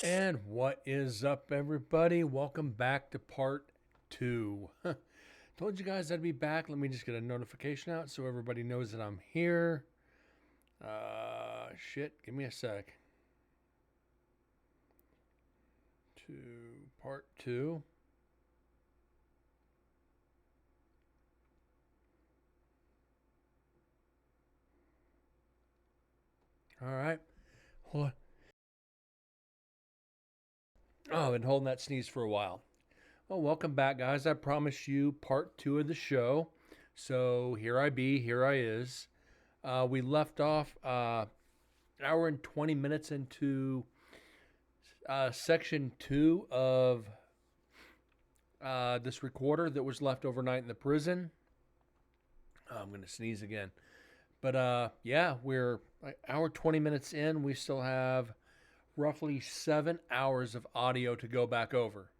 And what is up, everybody? Welcome back to part two. Told you guys I'd be back. Let me just get a notification out so everybody knows that I'm here. Shit, give me a sec. To part two. All right. Hold on. Oh, I've been holding that sneeze for a while. Well, welcome back, guys. I promised you part two of the show. So here I be, here I is. We left off hour and 20 minutes into section two of this recorder that was left overnight in the prison. Oh, I'm going to sneeze again. But yeah, we're like hour 20 minutes in. We still have roughly 7 hours of audio to go back over.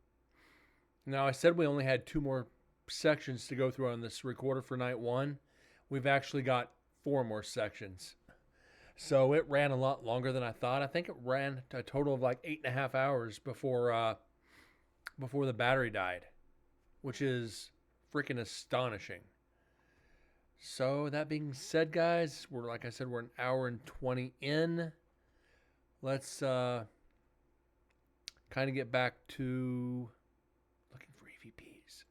Now, I said we only had two more sections to go through on this recorder for night one. We've actually got four more sections. So it ran a lot longer than I thought. I think it ran a total of like 8.5 hours before the battery died, which is freaking astonishing. So that being said, guys, we're like I said, we're an hour and 20 in. Let's kind of get back to looking for EVPs.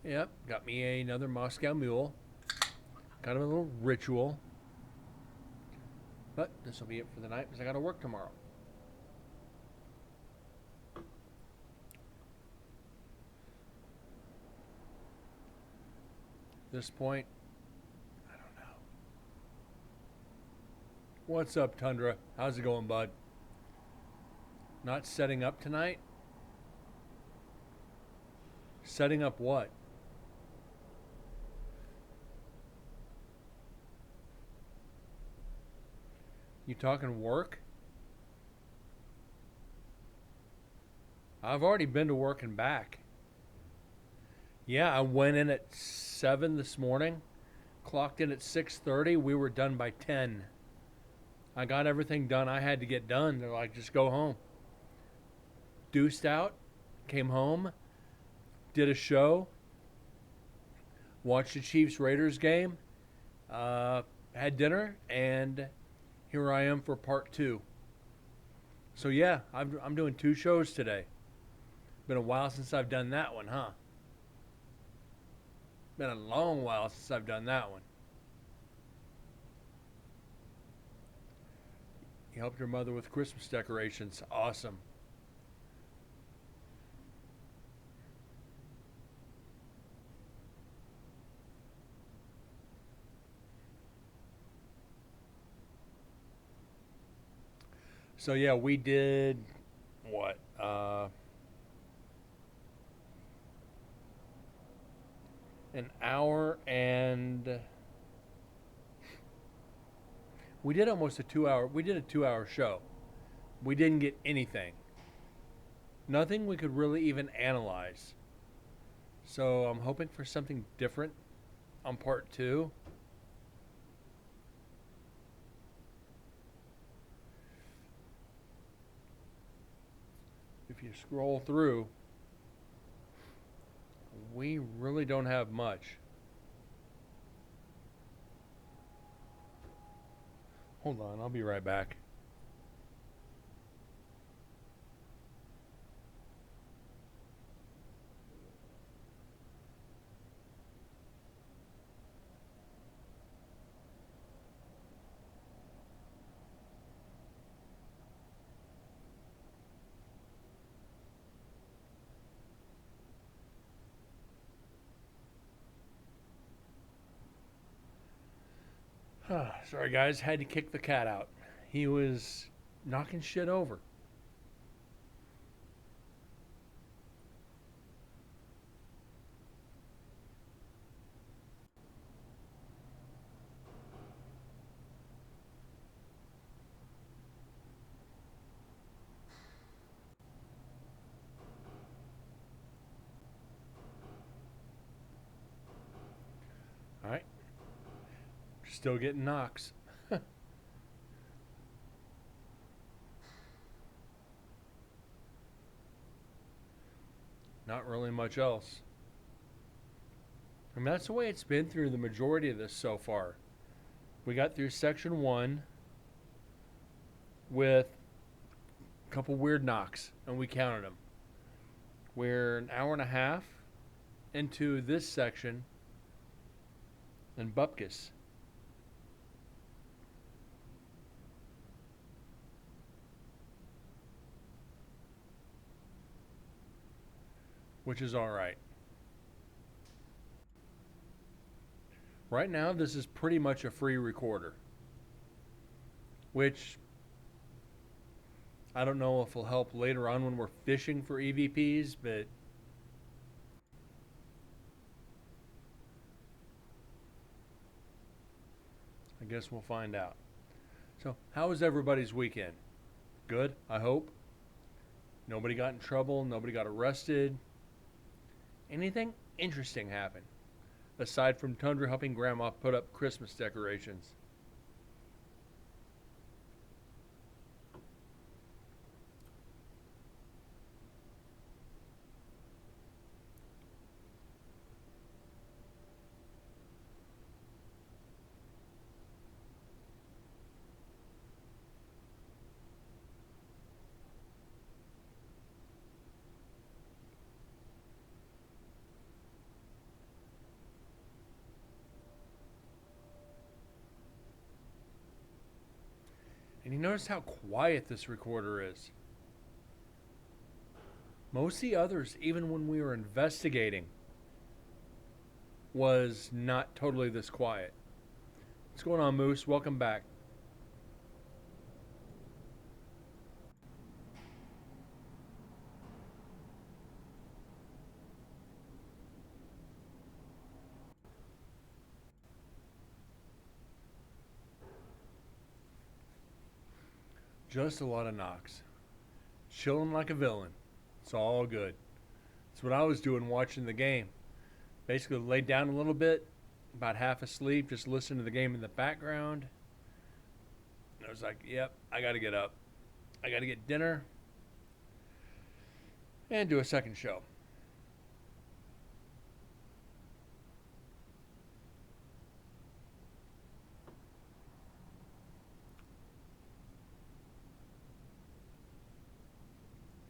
Yep, got me another Moscow Mule. Kind of a little ritual. But this will be it for the night because I got to work tomorrow. At this point, I don't know. What's up, Tundra? How's it going, bud? Not setting up tonight? Setting up what? You talking work? I've already been to work and back. Yeah, I went in at 7 this morning, clocked in at 6:30. We were done by 10. I got everything done I had to get done. They're like, just go home. Deuced out, came home, did a show, watched the Chiefs Raiders game, had dinner, and here I am for part two. So yeah, I'm doing two shows today. Been a while since I've done that one, huh? Been a long while since I've done that one. You helped your mother with Christmas decorations. Awesome. So yeah, we did what? An hour and we did almost a 2 hour. We did a 2 hour show. We didn't get anything. Nothing we could really even analyze. So I'm hoping for something different on part two. If you scroll through, we really don't have much. Hold on, I'll be right back. Sorry, guys, had to kick the cat out. He was knocking shit over. Still getting knocks. Not really much else. I mean, that's the way it's been through the majority of this so far. We got through section 1 with a couple weird knocks, and we counted them. We're an hour and a half into this section in Bupkis. Which is alright. Right now, this is pretty much a free recorder. Which I don't know if will help later on when we're fishing for EVPs, but I guess we'll find out. So, how was everybody's weekend? Good, I hope. Nobody got in trouble, nobody got arrested. Anything interesting happen? Aside from Tundra helping Grandma put up Christmas decorations. And you notice how quiet this recorder is. Most of the others, even when we were investigating, was not totally this quiet. What's going on, Moose? Welcome back. Just a lot of knocks. Chilling like a villain. It's all good. That's what I was doing watching the game. Basically laid down a little bit, about half asleep, just listening to the game in the background. And I was like, yep, I got to get up. I got to get dinner and do a second show.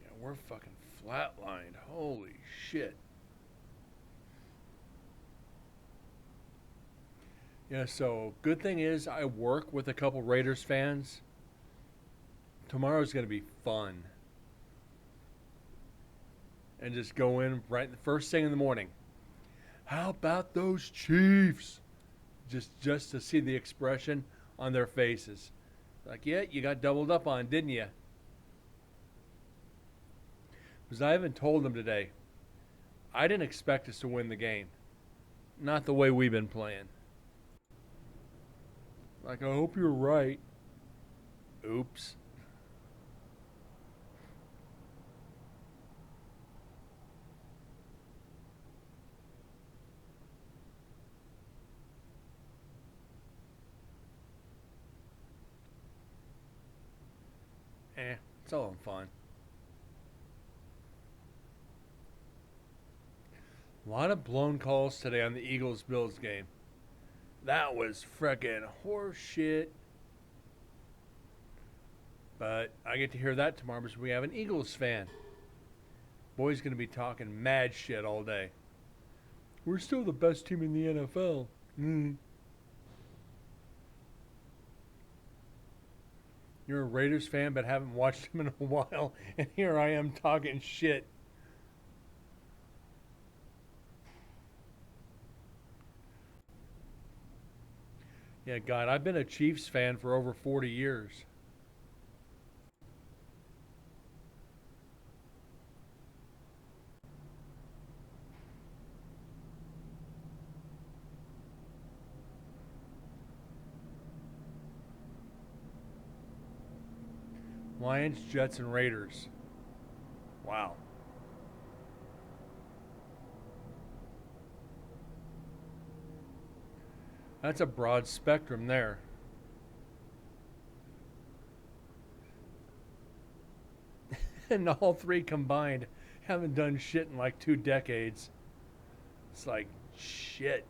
Yeah, we're fucking flatlined. Holy shit. Yeah, so good thing is I work with a couple Raiders fans. Tomorrow's going to be fun. And just go in right the first thing in the morning. How about those Chiefs? Just to see the expression on their faces. Like, yeah, you got doubled up on, didn't you? Because I haven't told them today. I didn't expect us to win the game. Not the way we've been playing. Like, I hope you're right. Oops. It's all in fun. A lot of blown calls today on the Eagles-Bills game. That was frickin' horse shit. But I get to hear that tomorrow because we have an Eagles fan. Boy's going to be talking mad shit all day. We're still the best team in the NFL. You're a Raiders fan but haven't watched them in a while, and here I am talking shit. Yeah, God, I've been a Chiefs fan for over 40 years. Lions, Jets, and Raiders. Wow. That's a broad spectrum there. And all three combined haven't done shit in like 2 decades. It's like shit.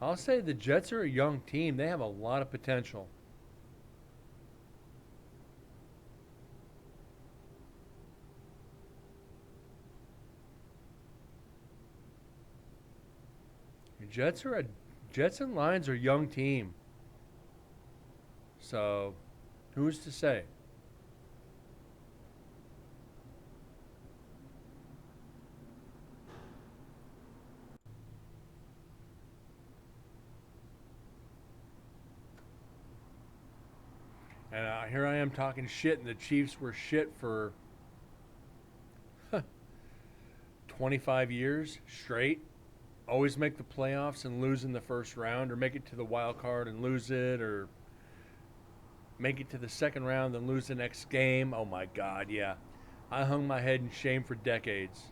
I'll say the Jets are a young team. They have a lot of potential. The Jets and Lions are a young team. So, who's to say? And here I am talking shit, and the Chiefs were shit for 25 years straight. Always make the playoffs and lose in the first round, or make it to the wild card and lose it, or make it to the second round and lose the next game. Oh my God, yeah. I hung my head in shame for decades.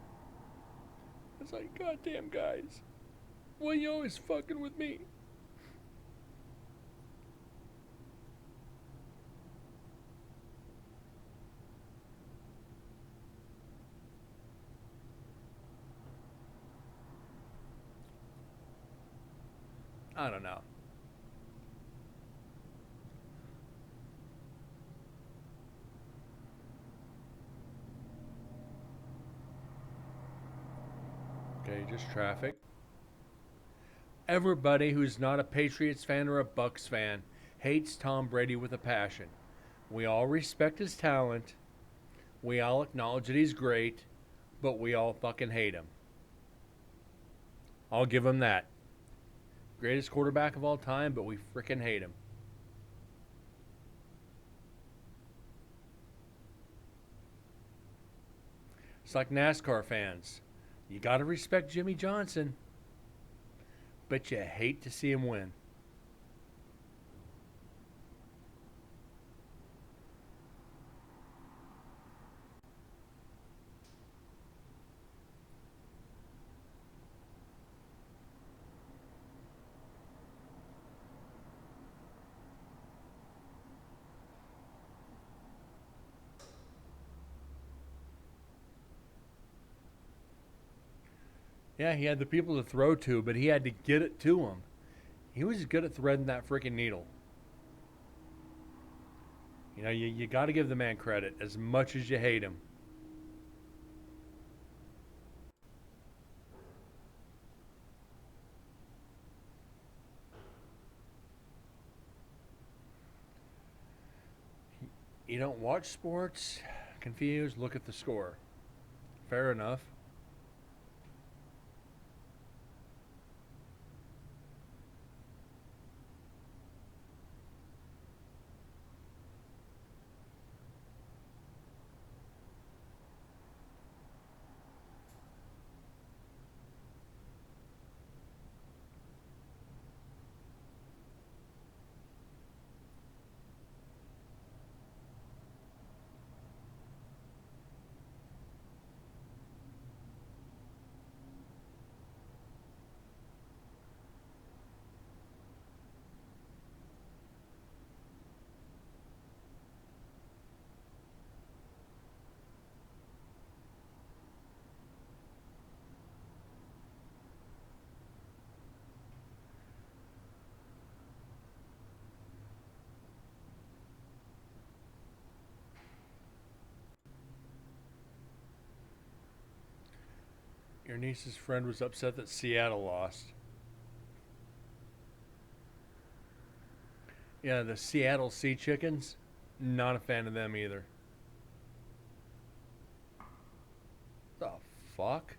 It's like, goddamn guys, why you always fucking with me? I don't know. Okay, just traffic. Everybody who's not a Patriots fan or a Bucks fan hates Tom Brady with a passion. We all respect his talent. We all acknowledge that he's great, but we all fucking hate him. I'll give him that. Greatest quarterback of all time, but we freaking hate him. It's like NASCAR fans. You got to respect Jimmy Johnson, but you hate to see him win. Yeah, he had the people to throw to, but he had to get it to him. He was good at threading that freaking needle. You got to give the man credit as much as you hate him. You don't watch sports? Confused? Look at the score. Fair enough. Your niece's friend was upset that Seattle lost. Yeah, the Seattle Sea Chickens. Not a fan of them either. The fuck?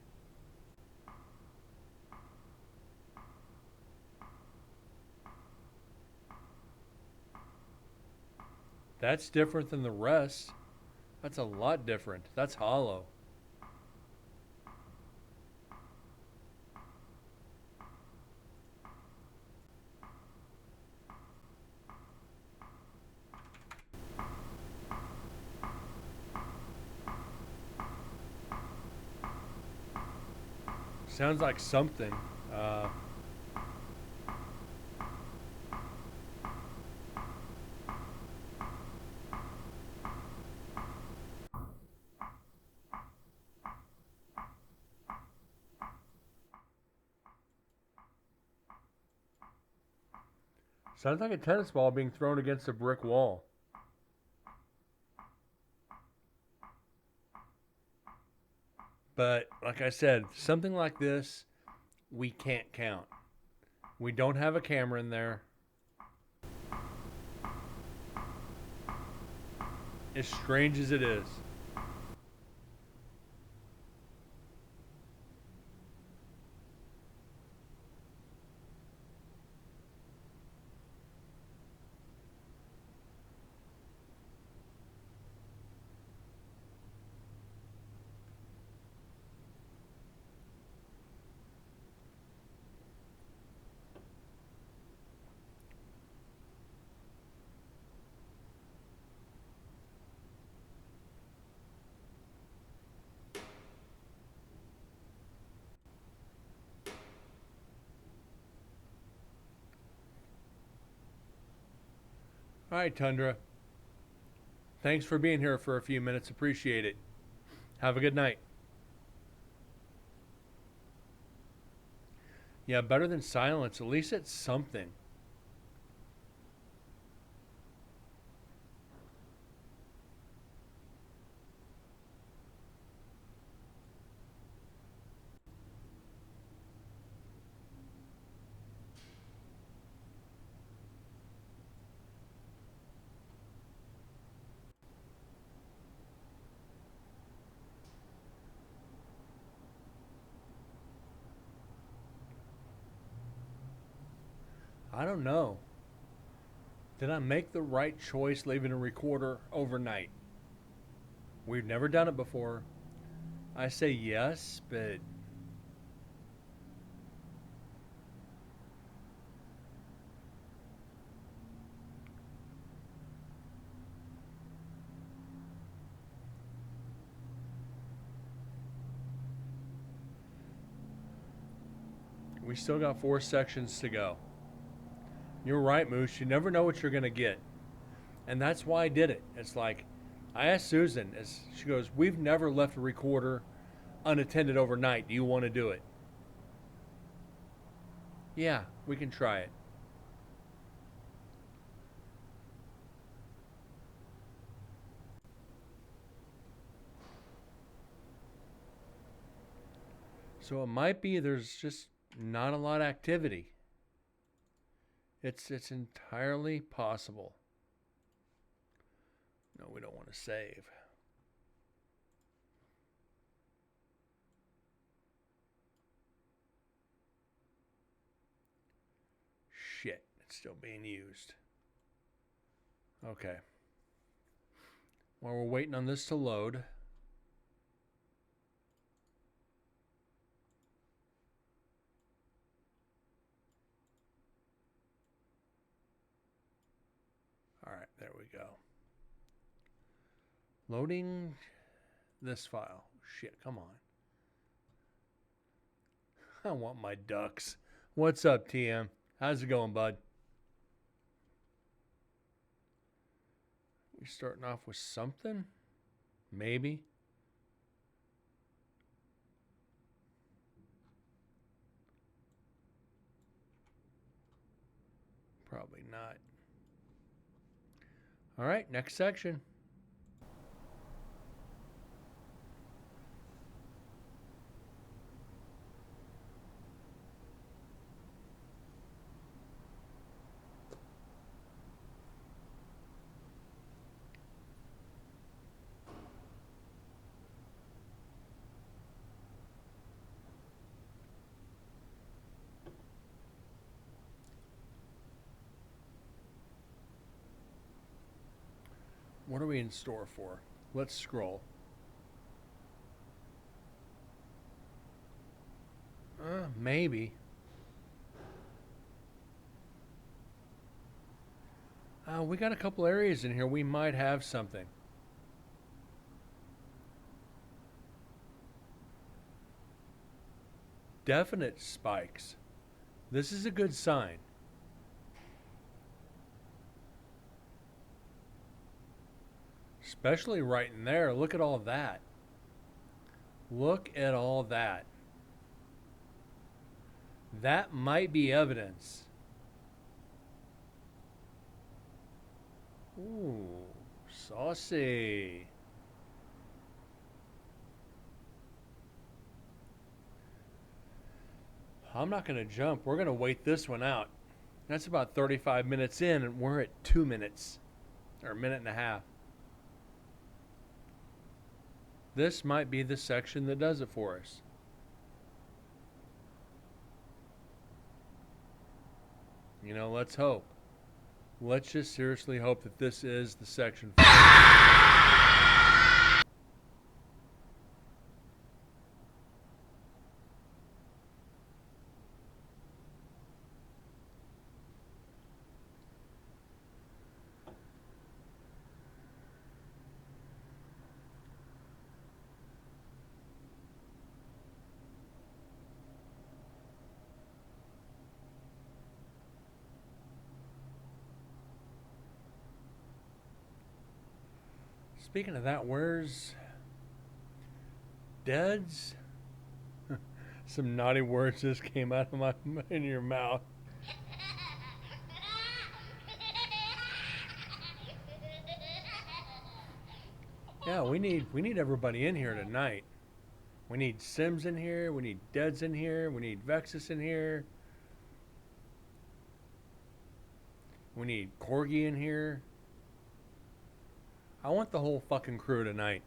That's different than the rest. That's a lot different. That's hollow. Sounds like something. Uh, Sounds like a tennis ball being thrown against a brick wall. But like I said, something like this, we can't count. We don't have a camera in there. As strange as it is. All right, Tundra. Thanks for being here for a few minutes. Appreciate it. Have a good night. Yeah, better than silence. At least it's something. I don't know. Did I make the right choice leaving a recorder overnight? We've never done it before. I say yes, but we still got 4 sections to go. You're right, Moose. You never know what you're going to get. And that's why I did it. It's like, I asked Susan, as she goes, we've never left a recorder unattended overnight. Do you want to do it? Yeah, we can try it. So it might be there's just not a lot of activity. It's entirely possible. No, we don't want to save. Shit, it's still being used. Okay. While we're waiting on this to load, all right, there we go. Loading this file. Shit, come on. I want my ducks. What's up, TM? How's it going, bud? We starting off with something? Maybe. Probably not. All right, next section. What are we in store for? Let's scroll. Maybe. We got a couple areas in here. We might have something. definite spikes. This is a good sign. Especially right in there. Look at all that. Look at all that. That might be evidence. Ooh, saucy. I'm not going to jump. We're going to wait this one out. That's about 35 minutes in, and we're at 2 minutes, or a minute and a half. This might be the section that does it for us. You know, let's hope. Let's just seriously hope that this is the section. Speaking of that, where's Deads? Some naughty words just came out of in your mouth. Yeah, we need everybody in here tonight. We need Sims in here. We need Deads in here. We need Vexus in here. We need Corgi in here. I want the whole fucking crew tonight.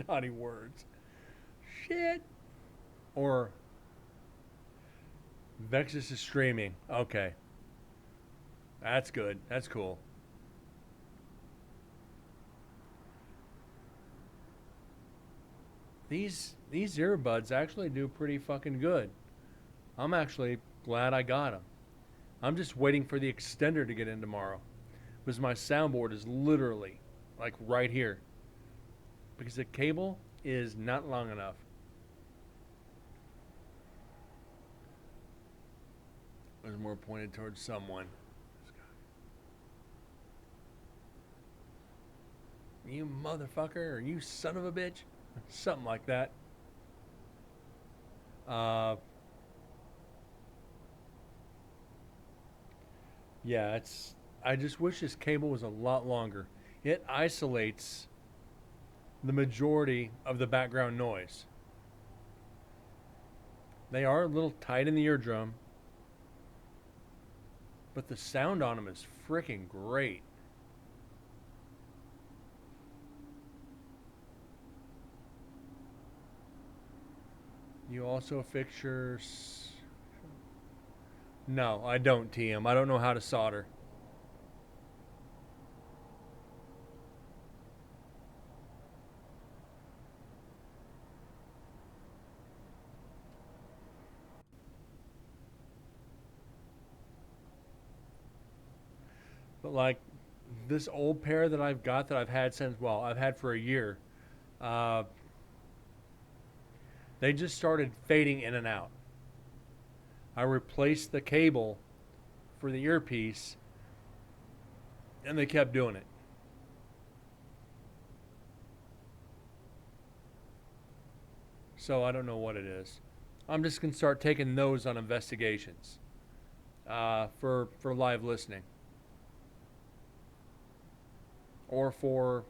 Naughty words. Shit. Or Vexus is streaming. Okay. That's good. That's cool. These earbuds actually do pretty fucking good. I'm actually glad I got them. I'm just waiting for the extender to get in tomorrow. Because my soundboard is literally like right here. Because the cable is not long enough. It was more pointed towards someone. You motherfucker, or you son of a bitch. Something like that. Yeah, I just wish this cable was a lot longer. It isolates the majority of the background noise. They are a little tight in the eardrum, but the sound on them is freaking great. You also fix your... No, I don't, TM. I don't know how to solder. But like this old pair that I've got that I've had since, well, I've had for a year, they just started fading in and out. I replaced the cable for the earpiece, and they kept doing it. So I don't know what it is. I'm just going to start taking those on investigations for live listening. Or for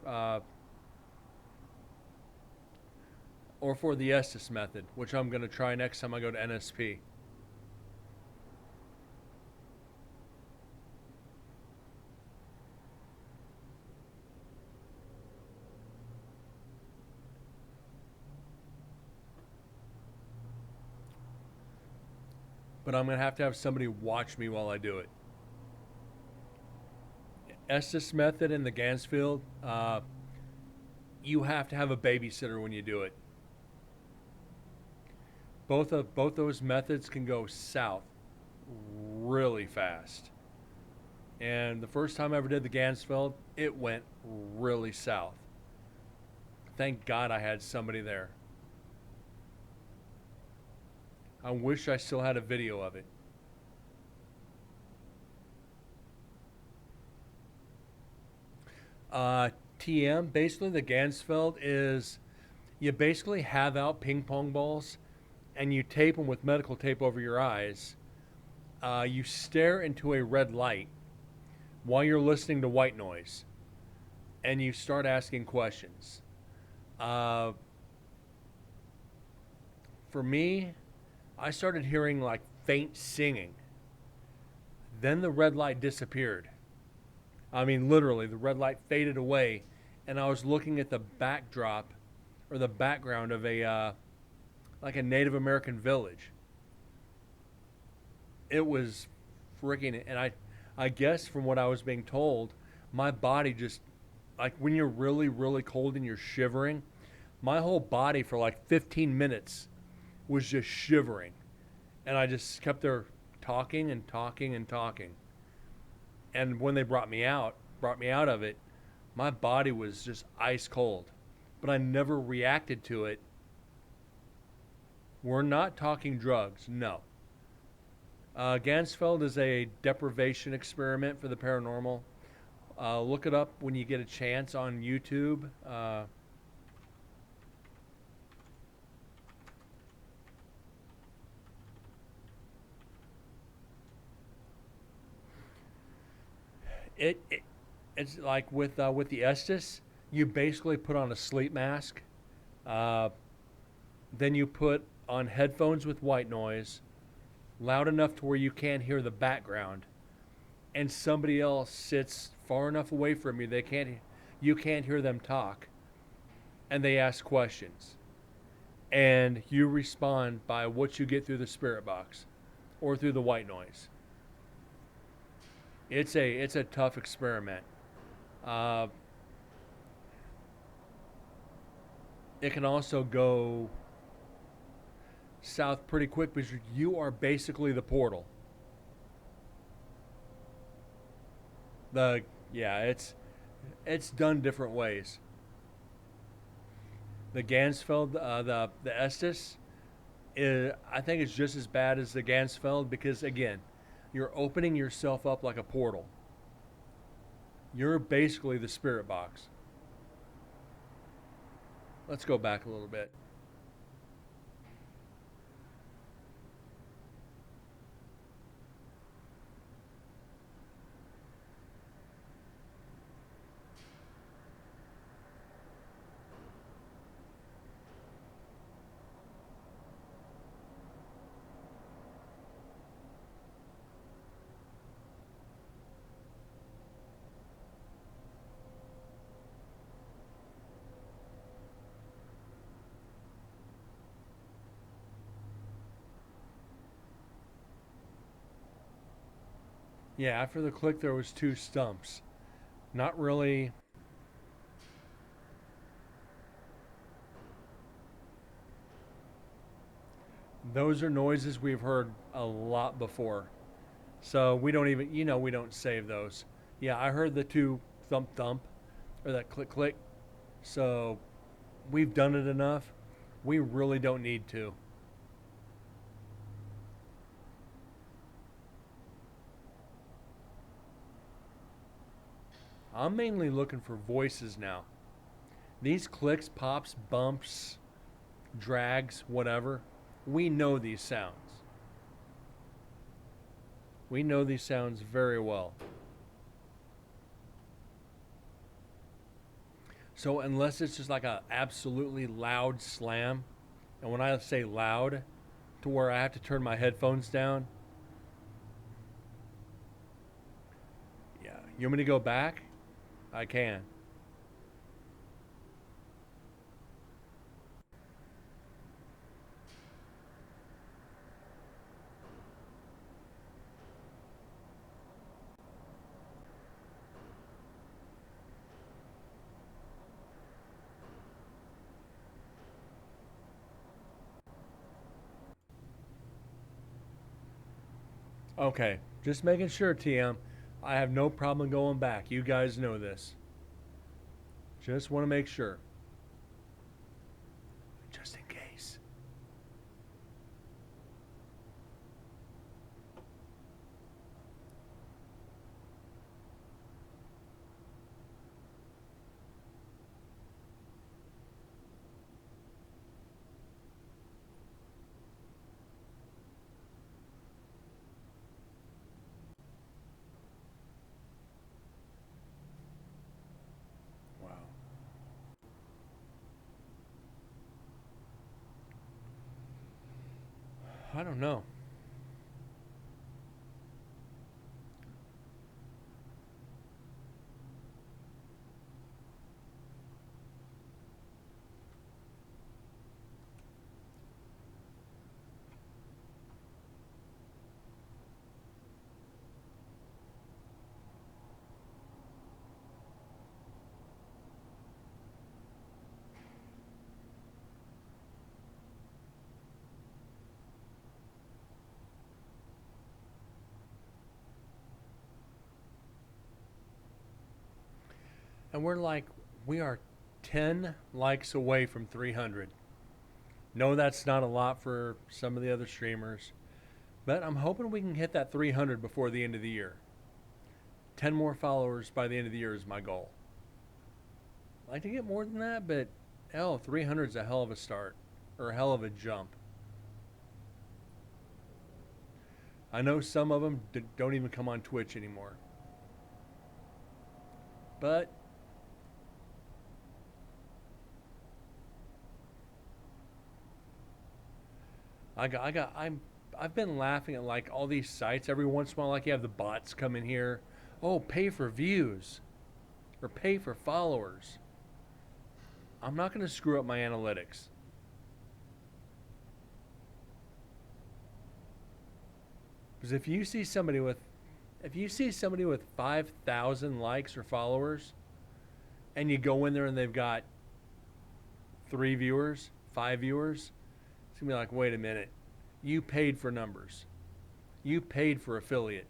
the Estes method, which I'm going to try next time I go to NSP. But I'm going to have somebody watch me while I do it. Estes method and the Gansfield, you have to have a babysitter when you do it. Both those methods can go south really fast. And the first time I ever did the Gansfeld, it went really south. Thank God I had somebody there. I wish I still had a video of it. Uh, TM, basically the Gansfeld is you basically have out ping pong balls and you tape them with medical tape over your eyes. You stare into a red light while you're listening to white noise and you start asking questions. Uh, for me, I started hearing like faint singing. Then the red light disappeared. I mean, literally, the red light faded away, and I was looking at the backdrop or the background of a like a Native American village. It was freaking, and I guess from what I was being told, my body just like when you're really really cold and you're shivering, my whole body for like 15 minutes was just shivering, and I just kept there talking and talking and talking. And when they brought me out of it, my body was just ice cold. But I never reacted to it. We're not talking drugs, no. Gansfeld is a deprivation experiment for the paranormal. Look it up when you get a chance on YouTube. It's like with the Estes, you basically put on a sleep mask, uh, then you put on headphones with white noise, loud enough to where you can't hear the background, and somebody else sits far enough away from you you can't hear them talk, and they ask questions, and you respond by what you get through the spirit box, or through the white noise. It's a tough experiment. Uh, it can also go south pretty quick because you are basically the portal. The yeah, it's done different ways. The Gansfeld, the Estes, I think it's just as bad as the Gansfeld because again, you're opening yourself up like a portal. You're basically the spirit box. Let's go back a little bit. Yeah, after the click, there was two stumps. Not really. Those are noises we've heard a lot before. So we don't even, we don't save those. Yeah, I heard the two thump thump or that click click. So we've done it enough. We really don't need to. I'm mainly looking for voices now. These clicks, pops, bumps, drags, whatever, we know these sounds. We know these sounds very well. So unless it's just like a absolutely loud slam, and when I say loud, to where I have to turn my headphones down, yeah. You want me to go back? I can. Okay, just making sure, TM. I have no problem going back. You guys know this. Just want to make sure. Just in case. Wow. I don't know. And we're like, we are 10 likes away from 300. No, that's not a lot for some of the other streamers, but I'm hoping we can hit that 300 before the end of the year. 10 more followers by the end of the year is my goal. I'd like to get more than that, but hell, 300 is a hell of a start, or a hell of a jump. I know some of them don't even come on Twitch anymore. But I've been laughing at like all these sites every once in a while. Like you have the bots come in here, oh, pay for views, or pay for followers. I'm not going to screw up my analytics. Because if you see somebody with 5,000 likes or followers, and you go in there and they've got 3 viewers, 5 viewers, it's gonna be like, wait a minute, you paid for numbers, you paid for affiliate,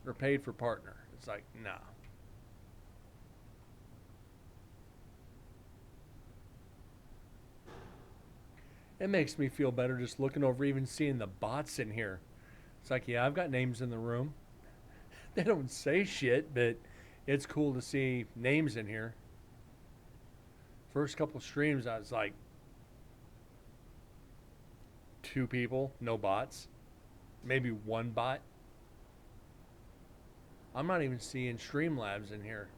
or paid for partner. It's like, nah. It makes me feel better just looking over, even seeing the bots in here. It's like, yeah, I've got names in the room. They don't say shit, but it's cool to see names in here. First couple streams, I was like, 2 people, no bots. Maybe 1 bot. I'm not even seeing Streamlabs in here.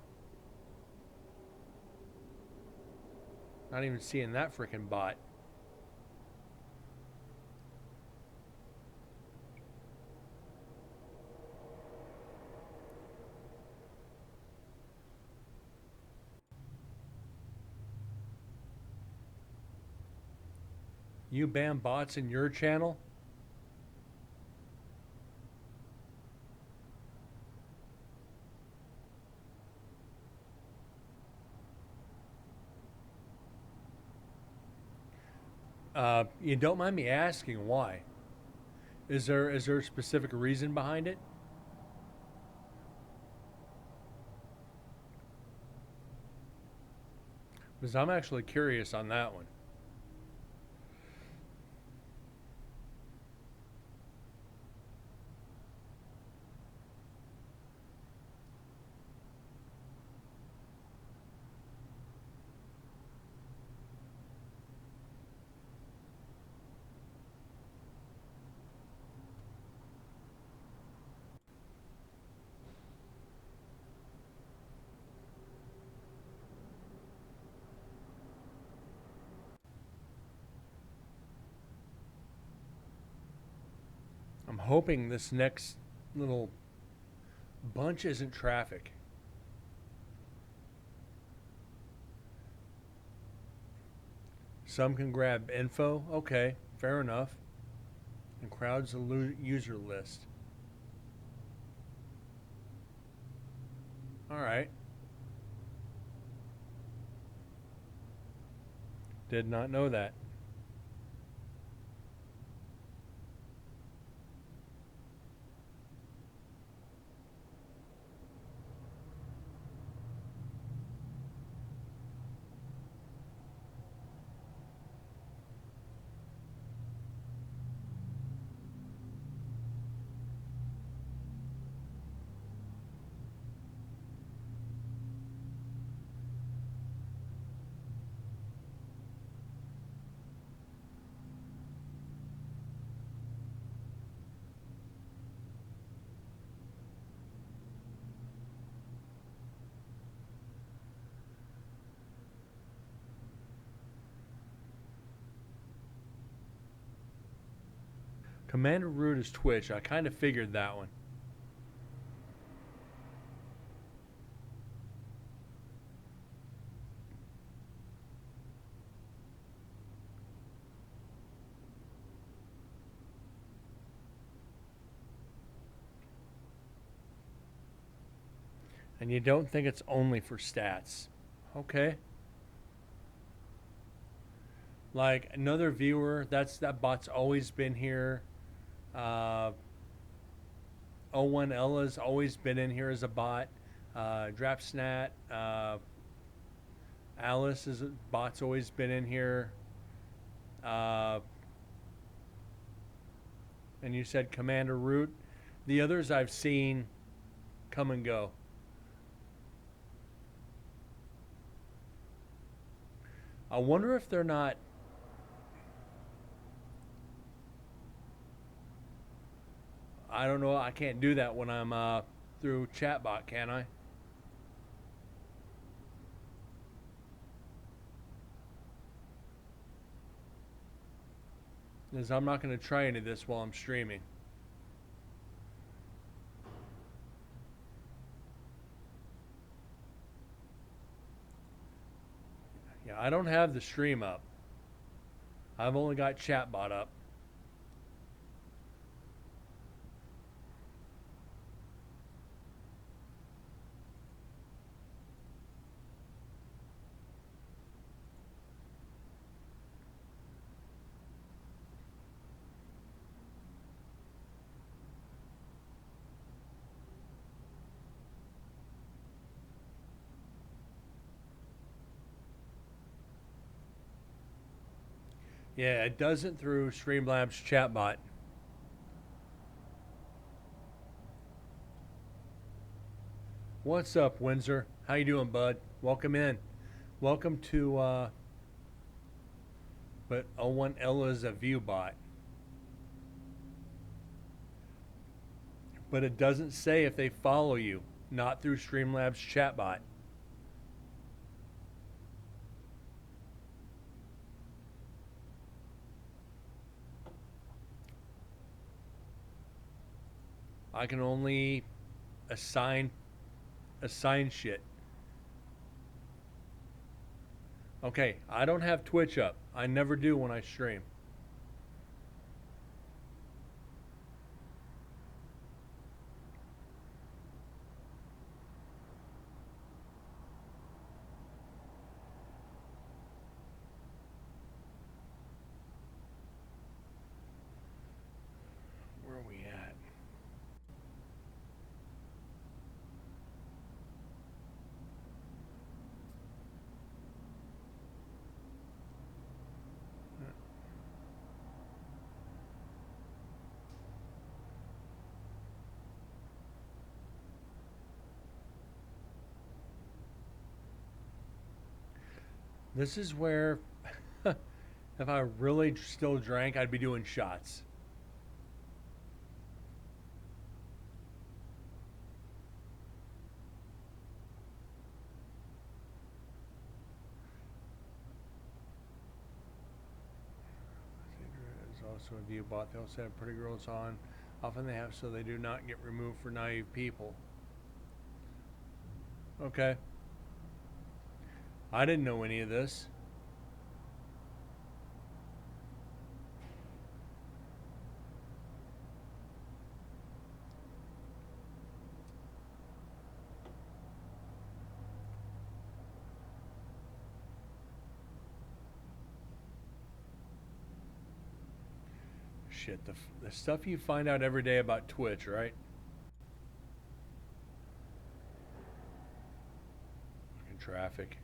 Not even seeing that freaking bot. You ban bots in your channel? You don't mind me asking why? Is there a specific reason behind it? Because I'm actually curious on that one. I'm hoping this next little bunch isn't traffic. Some can grab info. Okay, fair enough. And crowds a user list. All right. Did not know that. Commander Root is Twitch. I kind of figured that one. And you don't think it's only for stats. Okay. Like another viewer, that bot's always been here. O1 Ella's always been in here as a bot. Drapsnat, Alice is a bot's always been in here. And you said Commander Root. The others I've seen come and go. I wonder if they're not. I don't know. I can't do that when I'm through chatbot, can I? Because I'm not going to try any of this while I'm streaming. Yeah, I don't have the stream up. I've only got chatbot up. Yeah, it doesn't through Streamlabs chatbot. What's up, Windsor? How you doing, bud? Welcome in. Welcome to but O1 Ella is a view bot. But it doesn't say if they follow you, not through Streamlabs chatbot. I can only assign shit. Okay, I don't have Twitch up. I never do when I stream. Where are we at? This is where, if I really still drank, I'd be doing shots. Is also a view bot. They also have pretty girls on. Often they have so they do not get removed for naive people. Okay. I didn't know any of this. Shit, the stuff you find out every day about Twitch, right? Fucking traffic.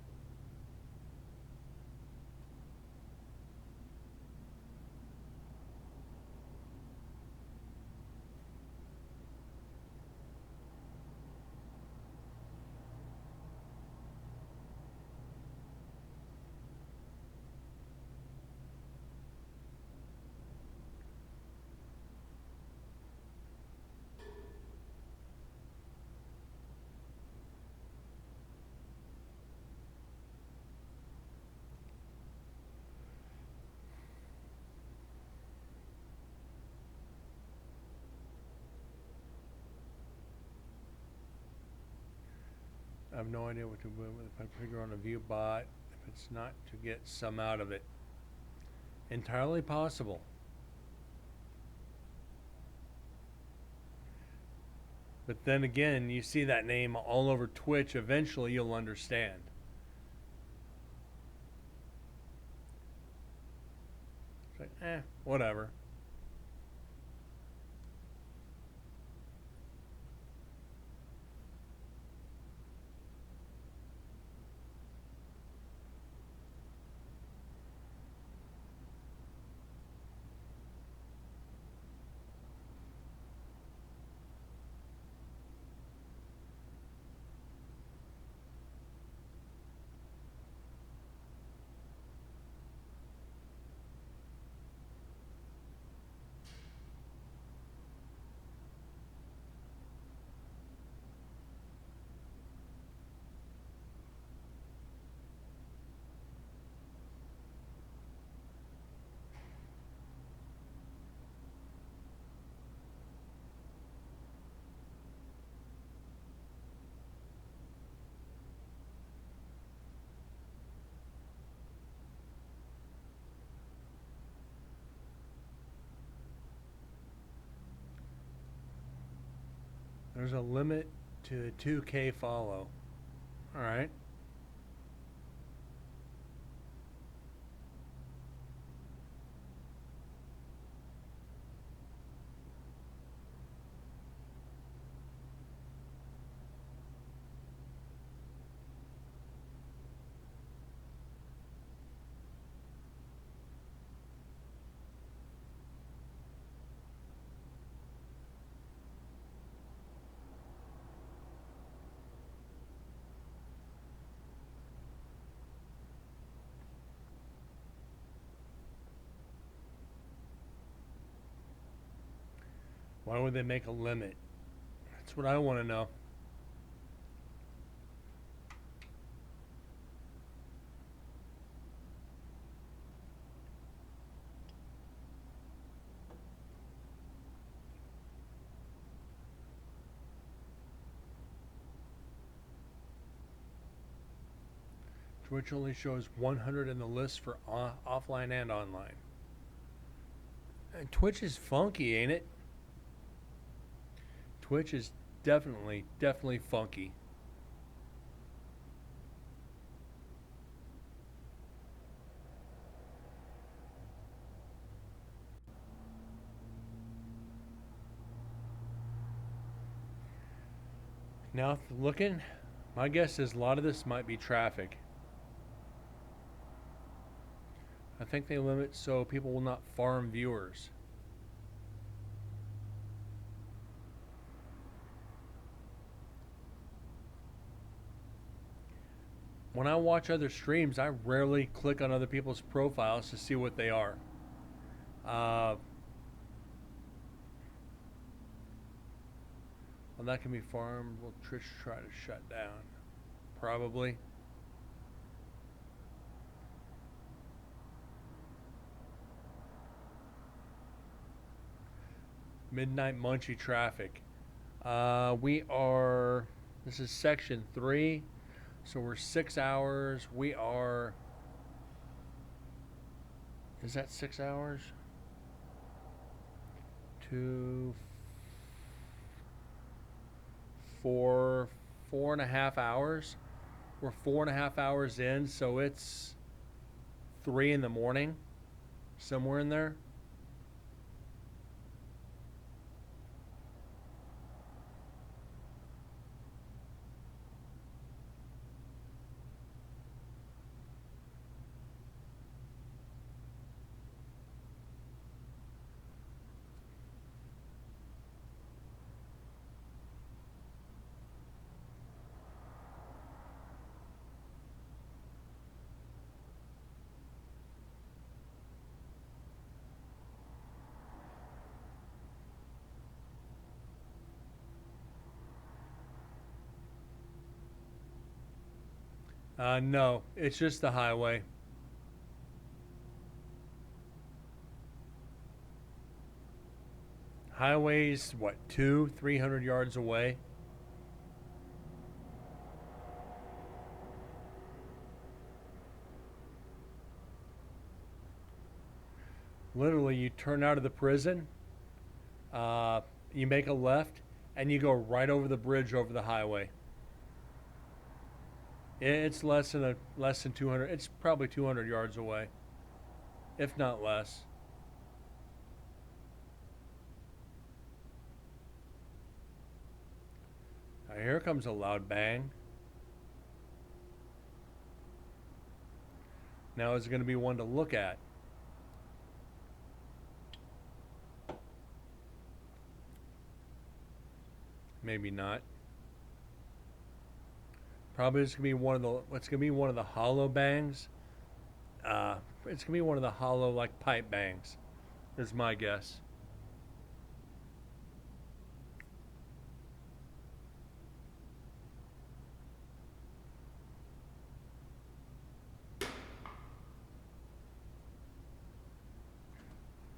I have no idea what to do with the pipe figure on a view bot if it's not to get some out of it. Entirely possible. But then again, you see that name all over Twitch, eventually you'll understand. It's like, whatever. There's a limit to 2K follow. All right. Why would they make a limit? That's what I want to know. Twitch only shows 100 in the list for offline and online. And Twitch is funky, ain't it? Twitch is definitely funky. Now looking, my guess is a lot of this might be traffic. I think they limit so people will not farm viewers. When I watch other streams, I rarely click on other people's profiles to see what they are. Well, that can be farmed. Will Twitch try to shut down? Probably. Midnight Munchie traffic. This is section 3, so we're 6 hours. Is that 6 hours? 2, 4, 4.5 hours. We're 4.5 hours in, so it's 3 in the morning, somewhere in there. No, it's just the highway. Highway's what, 300 yards away? Literally, you turn out of the prison, you make a left, and you go right over the bridge over the highway. It's less than 200. It's probably 200 yards away, if not less. Now, here comes a loud bang. Now is it going to be one to look at? Maybe not. Probably it's gonna be one of the. It's gonna be one of the hollow bangs. It's gonna be one of the hollow like pipe bangs. Is my guess.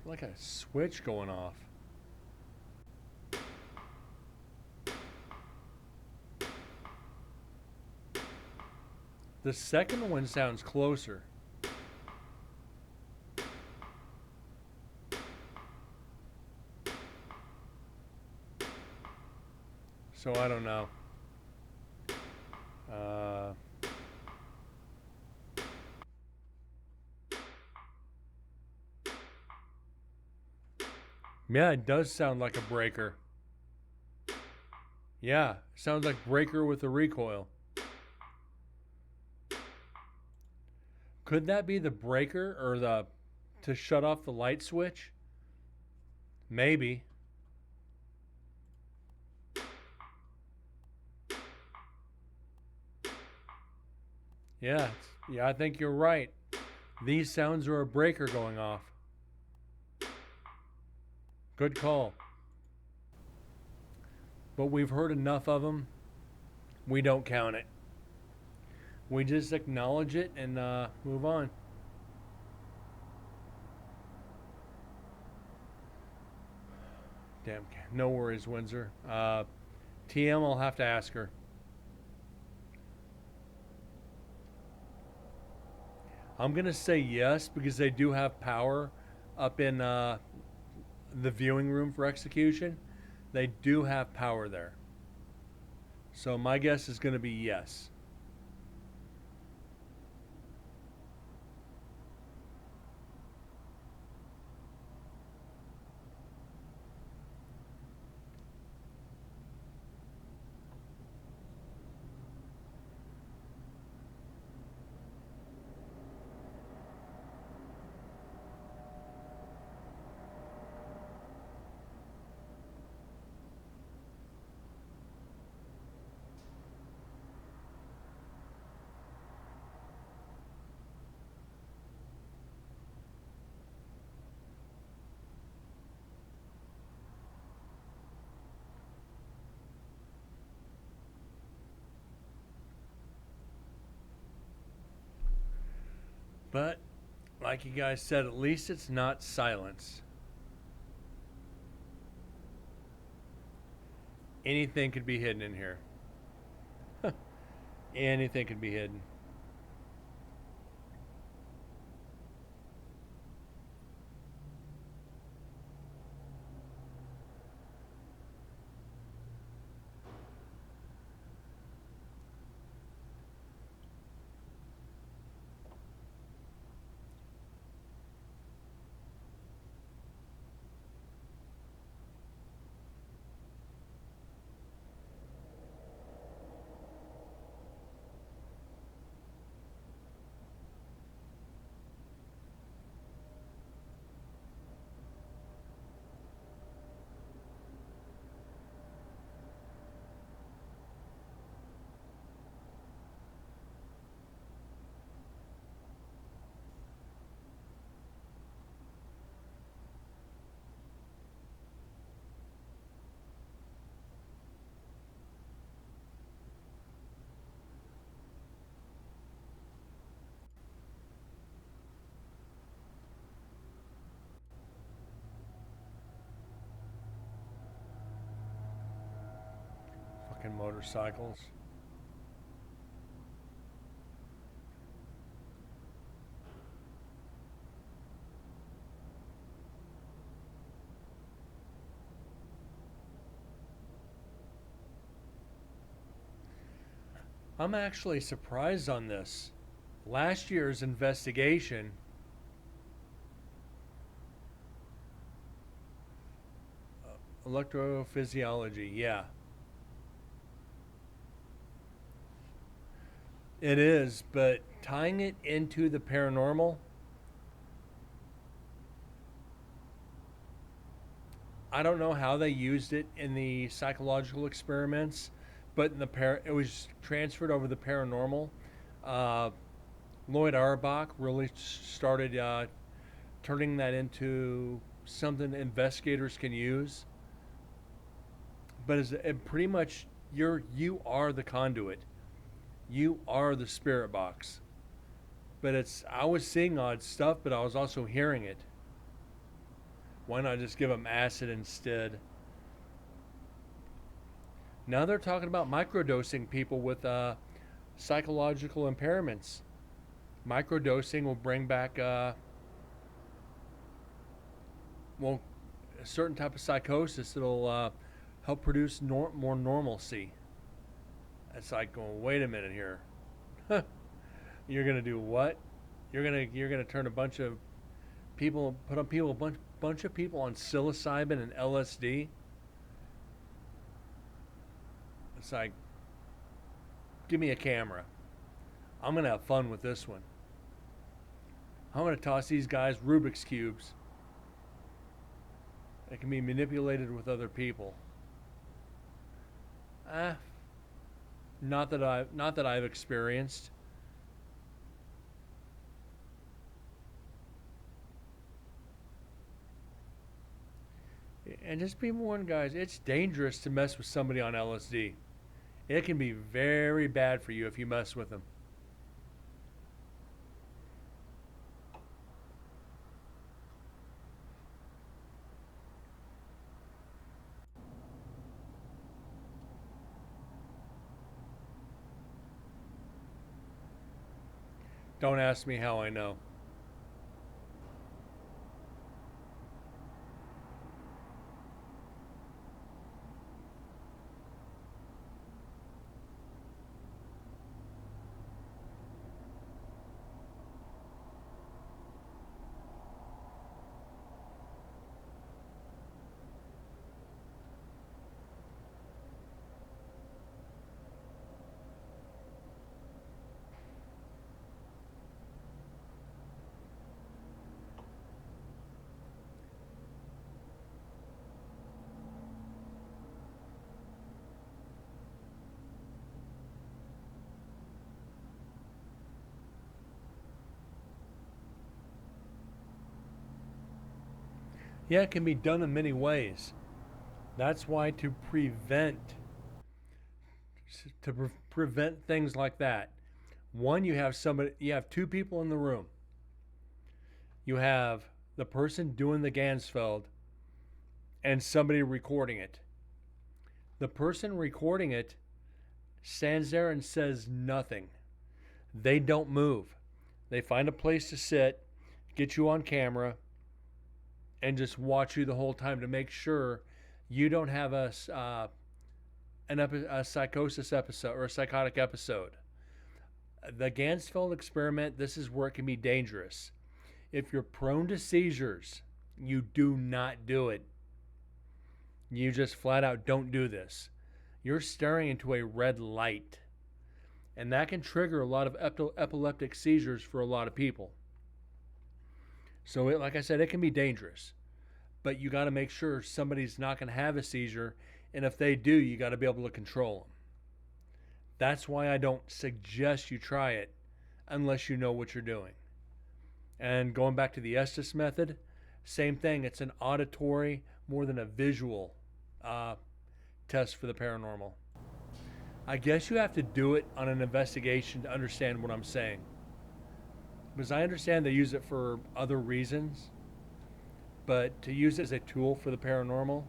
Like a switch going off. The second one sounds closer. So I don't know. Uh, yeah, it does sound like a breaker. Yeah, sounds like breaker with a recoil. Could that be the breaker or the to shut off the light switch? Maybe. Yeah, yeah, I think you're right. These sounds are a breaker going off. Good call. But we've heard enough of them. We don't count it. We just acknowledge it and move on. Damn, no worries, Windsor. TM, I'll have to ask her. I'm going to say yes because they do have power up in the viewing room for execution. They do have power there. So my guess is going to be yes. But like you guys said, at least it's not silence. Anything could be hidden in here. Anything could be hidden. Fucking motorcycles. I'm actually surprised on this. Last year's investigation, electrophysiology, yeah, it is, but tying it into the paranormal, I don't know how they used it in the psychological experiments, but in it was transferred over the paranormal. Uh, Lloyd Auerbach really started turning that into something investigators can use. But it pretty much you are the conduit. You are the spirit box. But it's I was seeing odd stuff, but I was also hearing it. Why not just give them acid instead? Now they're talking about microdosing people with psychological impairments. Microdosing will bring back well a certain type of psychosis that'll help produce more normalcy. It's like going, wait a minute here. You're gonna do what? You're gonna turn a bunch of people, put on people, bunch of people on psilocybin and LSD. It's like, give me a camera. I'm gonna have fun with this one. I'm gonna toss these guys Rubik's cubes. It can be manipulated with other people. Ah, not that I've experienced. And just be warned, guys. It's dangerous to mess with somebody on LSD. It can be very bad for you if you mess with them. Don't ask me how I know. Yeah, it can be done in many ways. That's why to prevent things like that. One, you have two people in the room. You have the person doing the Gansfeld and somebody recording it. The person recording it stands there and says nothing. They don't move. They find a place to sit, get you on camera, and just watch you the whole time to make sure you don't have a psychosis episode or a psychotic episode. The Gansfeld experiment, this is where it can be dangerous. If you're prone to seizures, you do not do it. You just flat out don't do this. You're staring into a red light, and that can trigger a lot of epileptic seizures for a lot of people. So, like I said, it can be dangerous, but you got to make sure somebody's not going to have a seizure, and if they do, you got to be able to control them. That's why I don't suggest you try it unless you know what you're doing. And going back to the Estes method, same thing. It's an auditory more than a visual uh, test for the paranormal. I guess you have to do it on an investigation to understand what I'm saying. Because I understand they use it for other reasons, but to use it as a tool for the paranormal,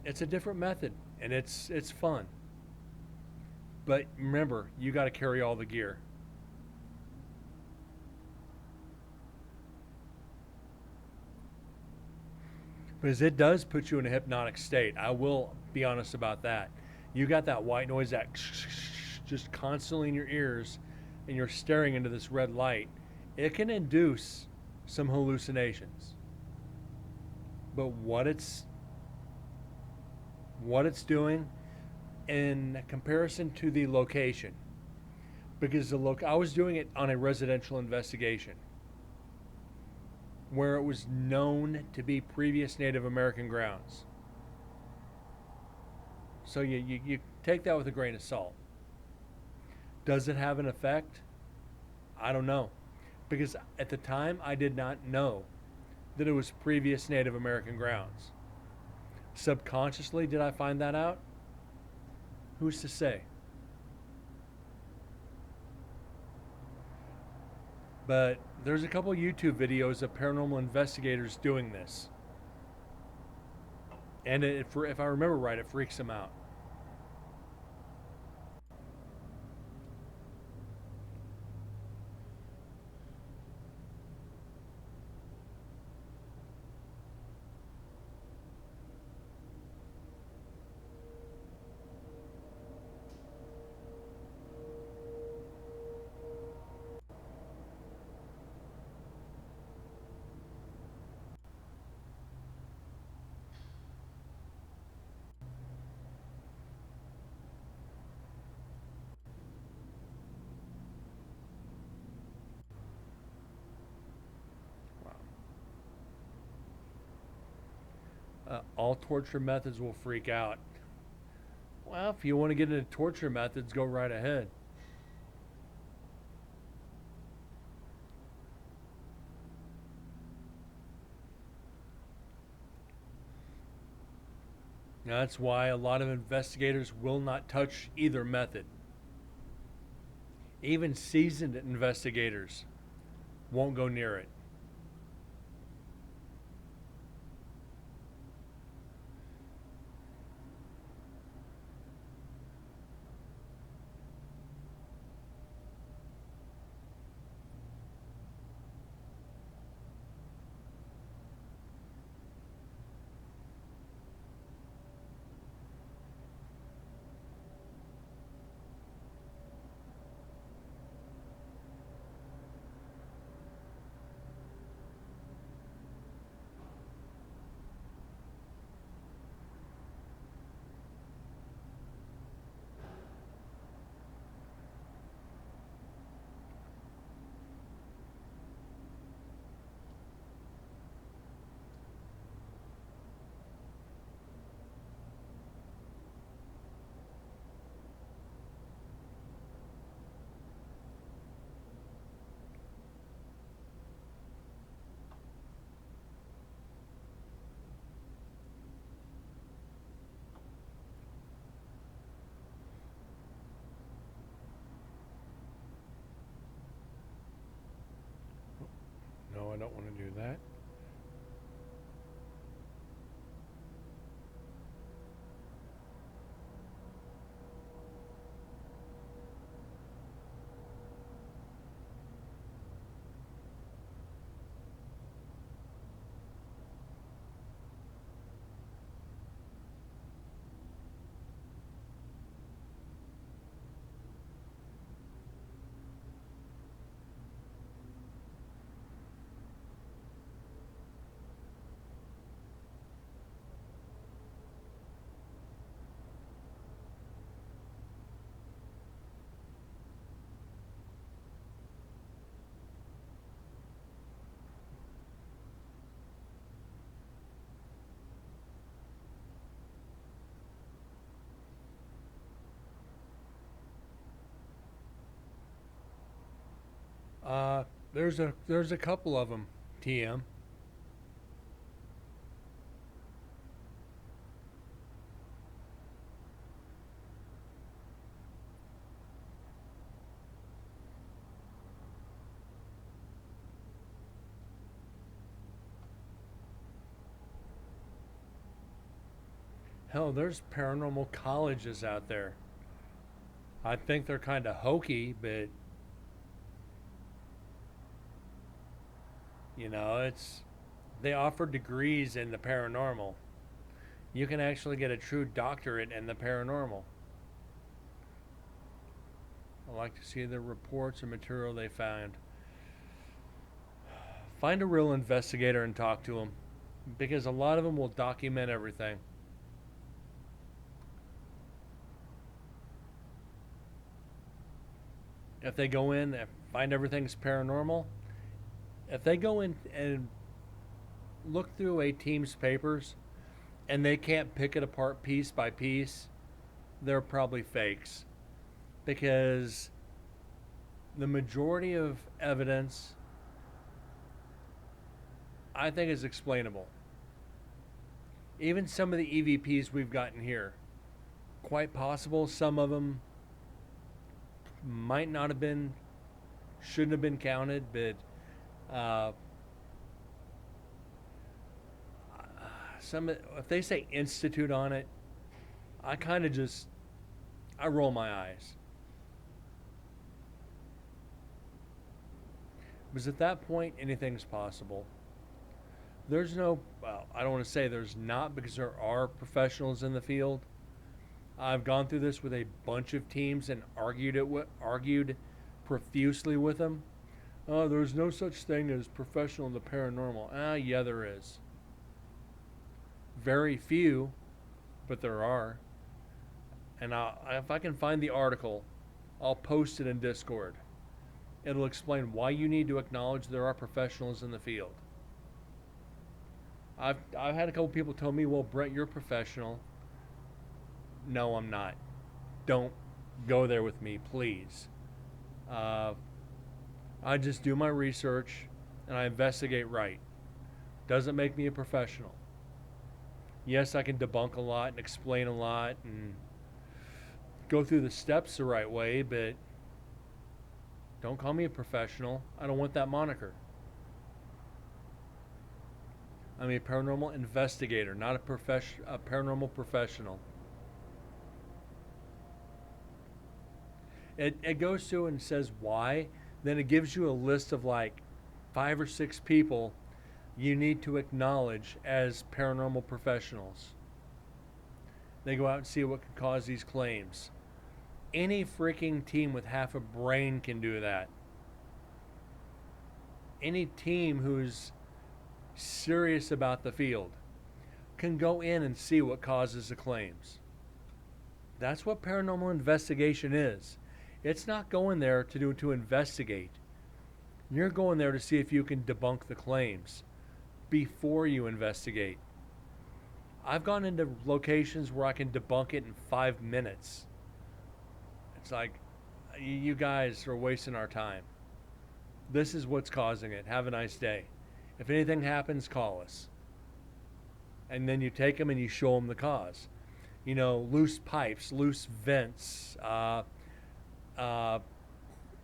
it's a different method and it's fun. But remember, you got to carry all the gear. Because it does put you in a hypnotic state. I will be honest about that. You got that white noise, that just constantly in your ears and you're staring into this red light, it can induce some hallucinations. But what it's doing in comparison to the location, because I was doing it on a residential investigation where it was known to be previous Native American grounds. So you take that with a grain of salt. Does it have an effect? I don't know. Because at the time, I did not know that it was previous Native American grounds. Subconsciously, did I find that out? Who's to say? But there's a couple YouTube videos of paranormal investigators doing this. And if I remember right, it freaks them out. All torture methods will freak out. Well, if you want to get into torture methods, go right ahead. That's why a lot of investigators will not touch either method. Even seasoned investigators won't go near it. No, I don't want to do that. There's a couple of them, TM. Hell, there's paranormal colleges out there. I think they're kind of hokey, but it's they offer degrees in the paranormal. You can actually get a true doctorate in the paranormal. I like to see the reports and material they found. Find a real investigator and talk to them, because a lot of them will document everything. If they go in and find everything's paranormal, if they go in and look through a team's papers and they can't pick it apart piece by piece, they're probably fakes. Because the majority of evidence, I think, is explainable. Even some of the EVPs we've gotten here, quite possible some of them might not have been, shouldn't have been counted, but some, if they say institute on it, I kind of just, I roll my eyes. Because at that point, anything's possible. There's no, well, I don't want to say there's not, because there are professionals in the field. I've gone through this with a bunch of teams and argued profusely with them. Oh, there's no such thing as professional in the paranormal. Yeah, there is. Very few, but there are. And if I can find the article, I'll post it in Discord. It'll explain why you need to acknowledge there are professionals in the field. I've had a couple people tell me, well, Brent, you're a professional. No, I'm not. Don't go there with me, please. I just do my research and I investigate right. Doesn't make me a professional. Yes, I can debunk a lot and explain a lot and go through the steps the right way, but don't call me a professional. I don't want that moniker. I'm a paranormal investigator, not a paranormal professional. It goes through and says why. Then it gives you a list of like 5 or 6 people you need to acknowledge as paranormal professionals. They go out and see what could cause these claims. Any freaking team with half a brain can do that. Any team who's serious about the field can go in and see what causes the claims. That's what paranormal investigation is. It's not going there to investigate. You're going there to see if you can debunk the claims before you investigate. I've gone into locations where I can debunk it in 5 minutes. It's like, you guys are wasting our time. This is what's causing it. Have a nice day. If anything happens, call us. And then you take them and you show them the cause. You know, loose pipes, loose vents,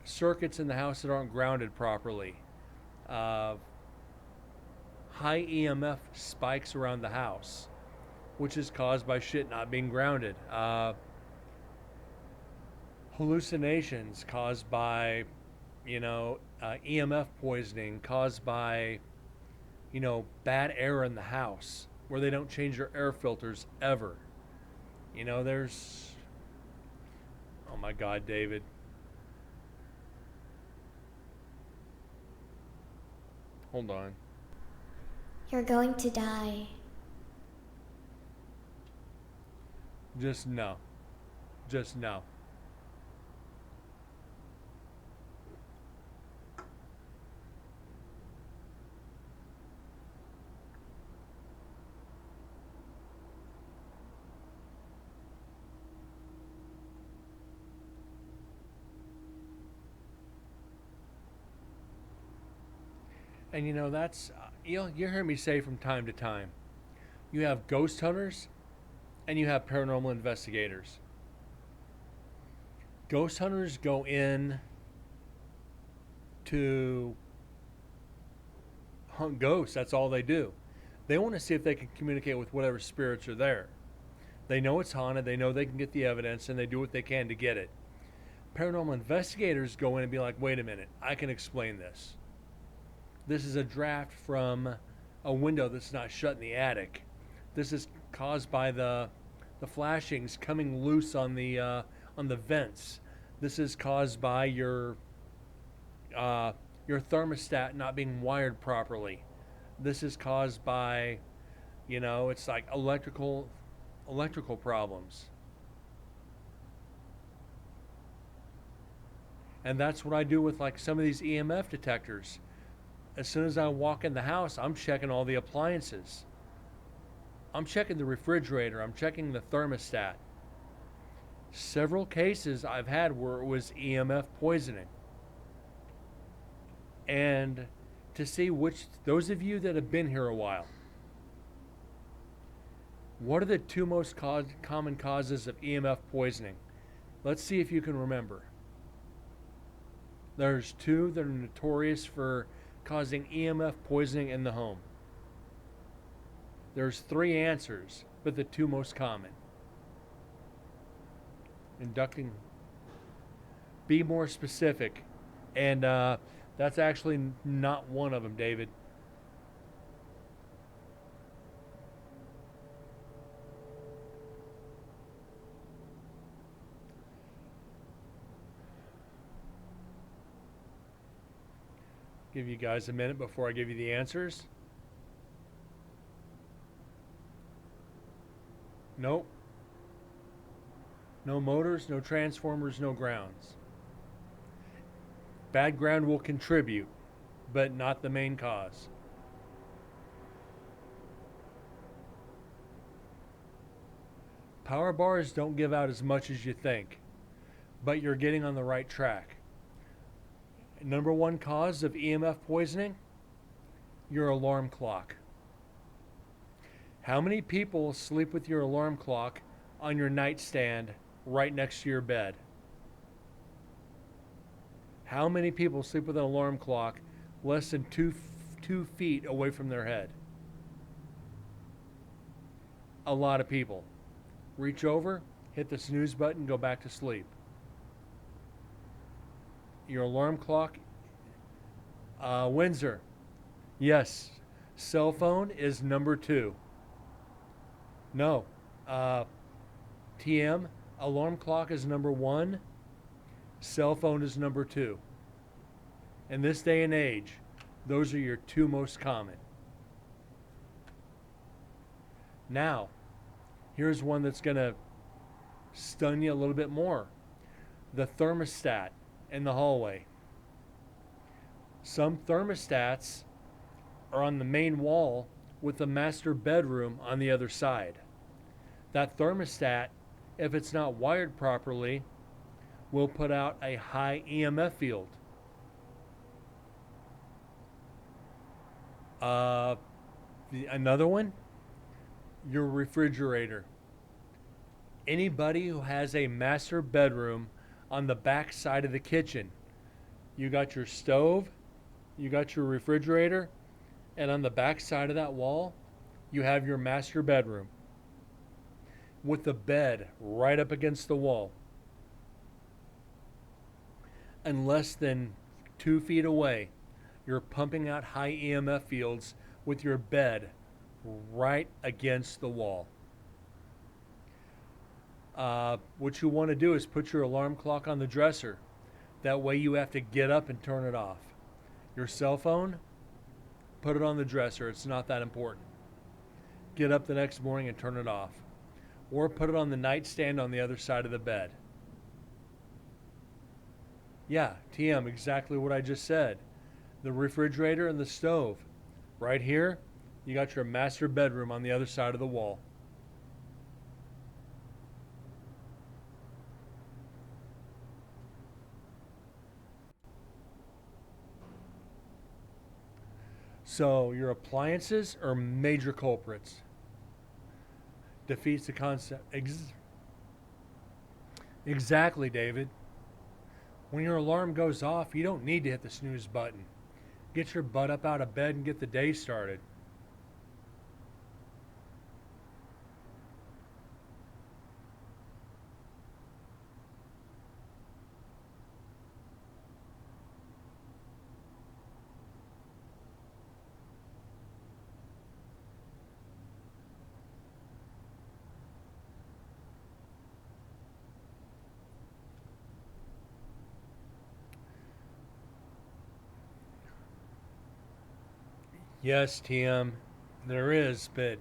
circuits in the house that aren't grounded properly, high EMF spikes around the house, which is caused by shit not being grounded. Hallucinations caused by, EMF poisoning, caused by, bad air in the house where they don't change their air filters ever. There's, oh my God, David. Hold on. You're going to die. Just no. Just no. And that's, you hear me say from time to time, you have ghost hunters and you have paranormal investigators. Ghost hunters go in to hunt ghosts. That's all they do. They want to see if they can communicate with whatever spirits are there. They know it's haunted. They know they can get the evidence, and they do what they can to get it. Paranormal investigators go in and be like, wait a minute, I can explain this. This is a draft from a window that's not shut in the attic. This is caused by the flashings coming loose on the vents. This is caused by your thermostat not being wired properly. This is caused by, it's like electrical problems. And that's what I do with like some of these EMF detectors. As soon as I walk in the house, I'm checking all the appliances. I'm checking the refrigerator, I'm checking the thermostat. Several cases I've had where it was EMF poisoning. And to see those of you that have been here a while, what are the two most common causes of EMF poisoning? Let's see if you can remember. There's two that are notorious for causing EMF poisoning in the home. There's three answers, but the two most common. Inducting. Be more specific. And that's actually not one of them, David. Give you guys a minute before I give you the answers. Nope. No motors, no transformers, no grounds. Bad ground will contribute, but not the main cause. Power bars don't give out as much as you think, but you're getting on the right track. Number one cause of EMF poisoning? Your alarm clock. How many people sleep with your alarm clock on your nightstand right next to your bed? How many people sleep with an alarm clock less than 2 feet away from their head? A lot of people. Reach over, hit the snooze button, go back to sleep. Your alarm clock, Windsor. Yes, cell phone is number 2. No, TM, alarm clock is number 1. Cell phone is number 2. In this day and age, those are your two most common. Now, here's one that's going to stun you a little bit more. The thermostat in the hallway. Some thermostats are on the main wall with the master bedroom on the other side. That thermostat, if it's not wired properly, will put out a high EMF field. Another one, your refrigerator. Anybody who has a master bedroom on the back side of the kitchen, you got your stove, you got your refrigerator, and on the back side of that wall, you have your master bedroom with the bed right up against the wall. And less than 2 feet away, you're pumping out high EMF fields with your bed right against the wall. What you want to do is put your alarm clock on the dresser. That way you have to get up and turn it off. Your cell phone, put it on the dresser. It's not that important. Get up the next morning and turn it off. Or put it on the nightstand on the other side of the bed. Yeah, TM, exactly what I just said. The refrigerator and the stove. Right here, you got your master bedroom on the other side of the wall. So your appliances are major culprits. Defeats the concept. Exactly, David. When your alarm goes off, you don't need to hit the snooze button. Get your butt up out of bed and get the day started. Yes, TM, there is, but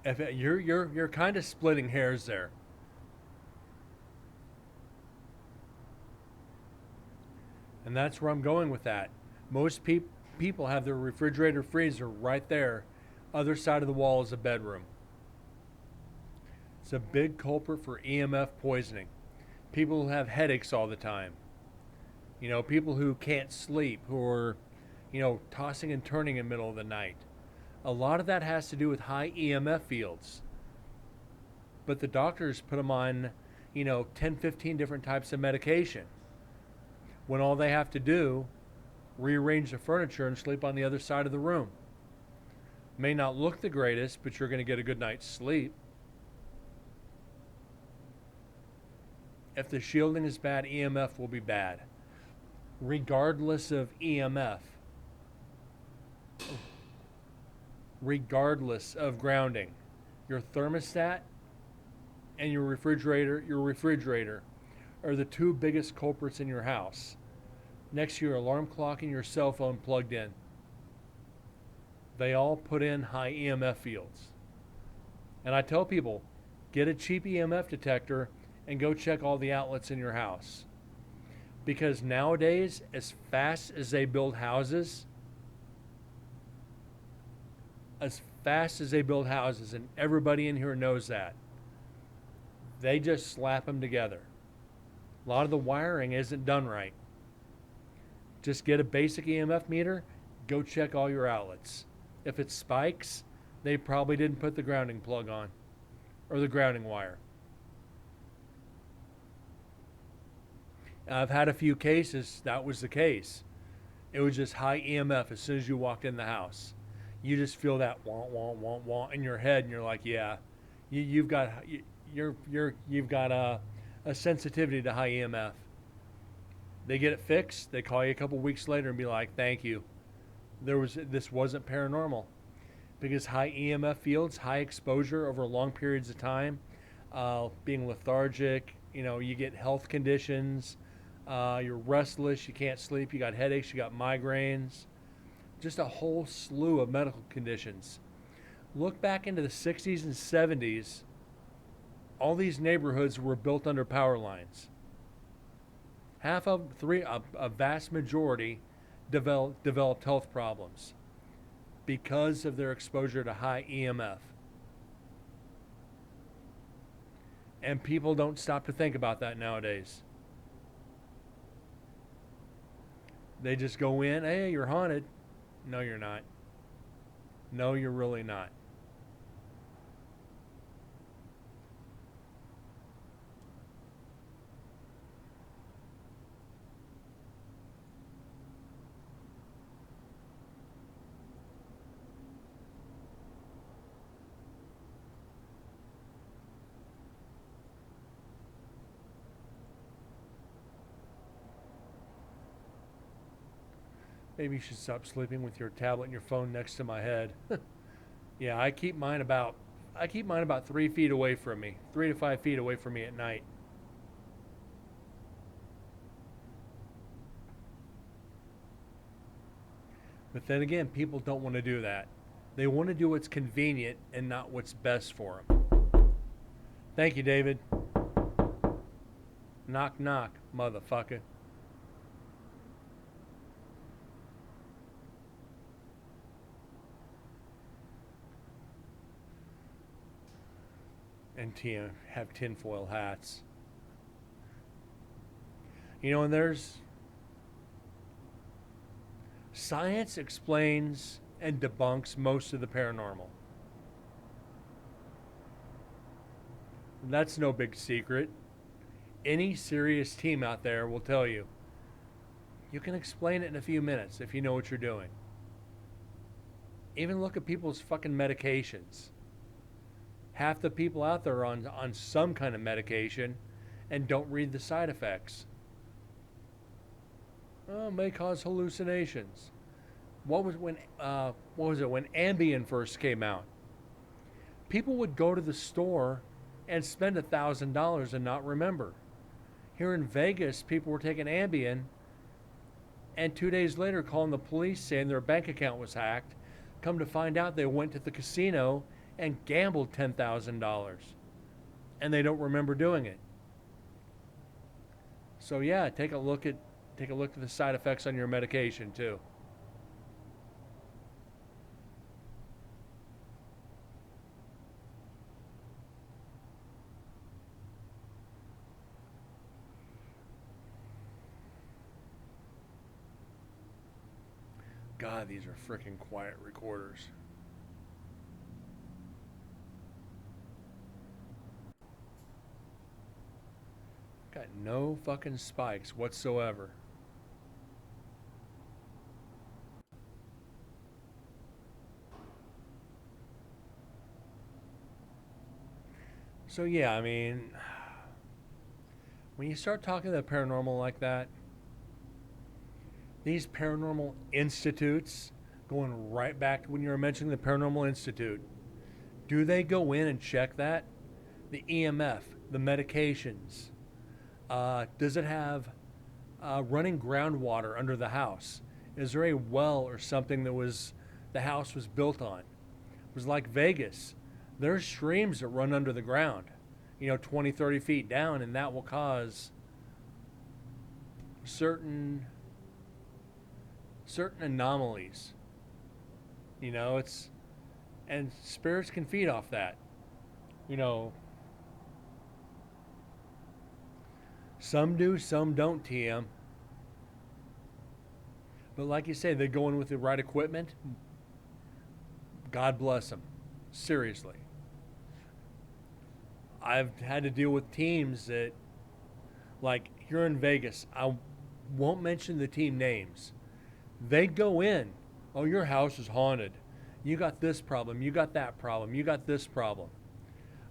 if you're kind of splitting hairs there. And that's where I'm going with that. Most people have their refrigerator freezer right there. Other side of the wall is a bedroom. It's a big culprit for EMF poisoning. People who have headaches all the time. People who can't sleep, who are, tossing and turning in the middle of the night. A lot of that has to do with high EMF fields. But the doctors put them on, 10, 15 different types of medication. When all they have to do, rearrange the furniture and sleep on the other side of the room. May not look the greatest, but you're going to get a good night's sleep. If the shielding is bad, EMF will be bad. Regardless of EMF. Regardless of grounding. Your thermostat and your refrigerator are the two biggest culprits in your house. Next to your alarm clock and your cell phone plugged in. They all put in high EMF fields. And I tell people, get a cheap EMF detector and go check all the outlets in your house. Because nowadays, as fast as they build houses, and everybody in here knows that, they just slap them together. A lot of the wiring isn't done right. Just get a basic EMF meter, go check all your outlets. If it spikes, they probably didn't put the grounding plug on or the grounding wire. I've had a few cases that was the case. It was just high EMF as soon as you walked in the house. You just feel that wah wah wah wah in your head, and you're like, yeah, you've got a sensitivity to high EMF. They get it fixed. They call you a couple weeks later and be like, thank you. This wasn't paranormal, because high EMF fields, high exposure over long periods of time, being lethargic, you get health conditions, you're restless, you can't sleep, you got headaches, you got migraines, just a whole slew of medical conditions. Look back into the 60s and 70s, all these neighborhoods were built under power lines. A vast majority developed health problems because of their exposure to high EMF. And people don't stop to think about that nowadays. They just go in, hey, you're haunted. No, you're not. No, you're really not. Maybe you should stop sleeping with your tablet and your phone next to my head. Yeah, I keep mine about 3 feet away from me, 3 to 5 feet away from me at night. But then again, people don't want to do that. They want to do what's convenient and not what's best for them. Thank you, David. Knock, knock, motherfucker. And have tinfoil hats. And there's science explains and debunks most of the paranormal. That's no big secret. Any serious team out there will tell you. You can explain it in a few minutes if you know what you're doing. Even look at people's fucking medications. Half the people out there are on some kind of medication and don't read the side effects. Oh, may cause hallucinations. What was when Ambien first came out? People would go to the store and spend $1,000 and not remember. Here in Vegas, people were taking Ambien and 2 days later calling the police saying their bank account was hacked. Come to find out, they went to the casino and gambled $10,000, and they don't remember doing it. So yeah, take a look at the side effects on your medication too. God, these are freaking quiet recorders. Got no fucking spikes whatsoever. So yeah, I mean, when you start talking the paranormal like that, these paranormal institutes, going right back to when you were mentioning the Paranormal Institute, do they go in and check that? The EMF, the medications. Does it have running groundwater under the house? Is there a well or something that the house was built on? It was like Vegas. There's streams that run under the ground, 20, 30 feet down, and that will cause certain anomalies. And spirits can feed off that. Some do, some don't, TM. But like you say, they go in with the right equipment. God bless them. Seriously. I've had to deal with teams that, like here in Vegas, I won't mention the team names. They'd go in, oh, your house is haunted. You got this problem, you got that problem, you got this problem.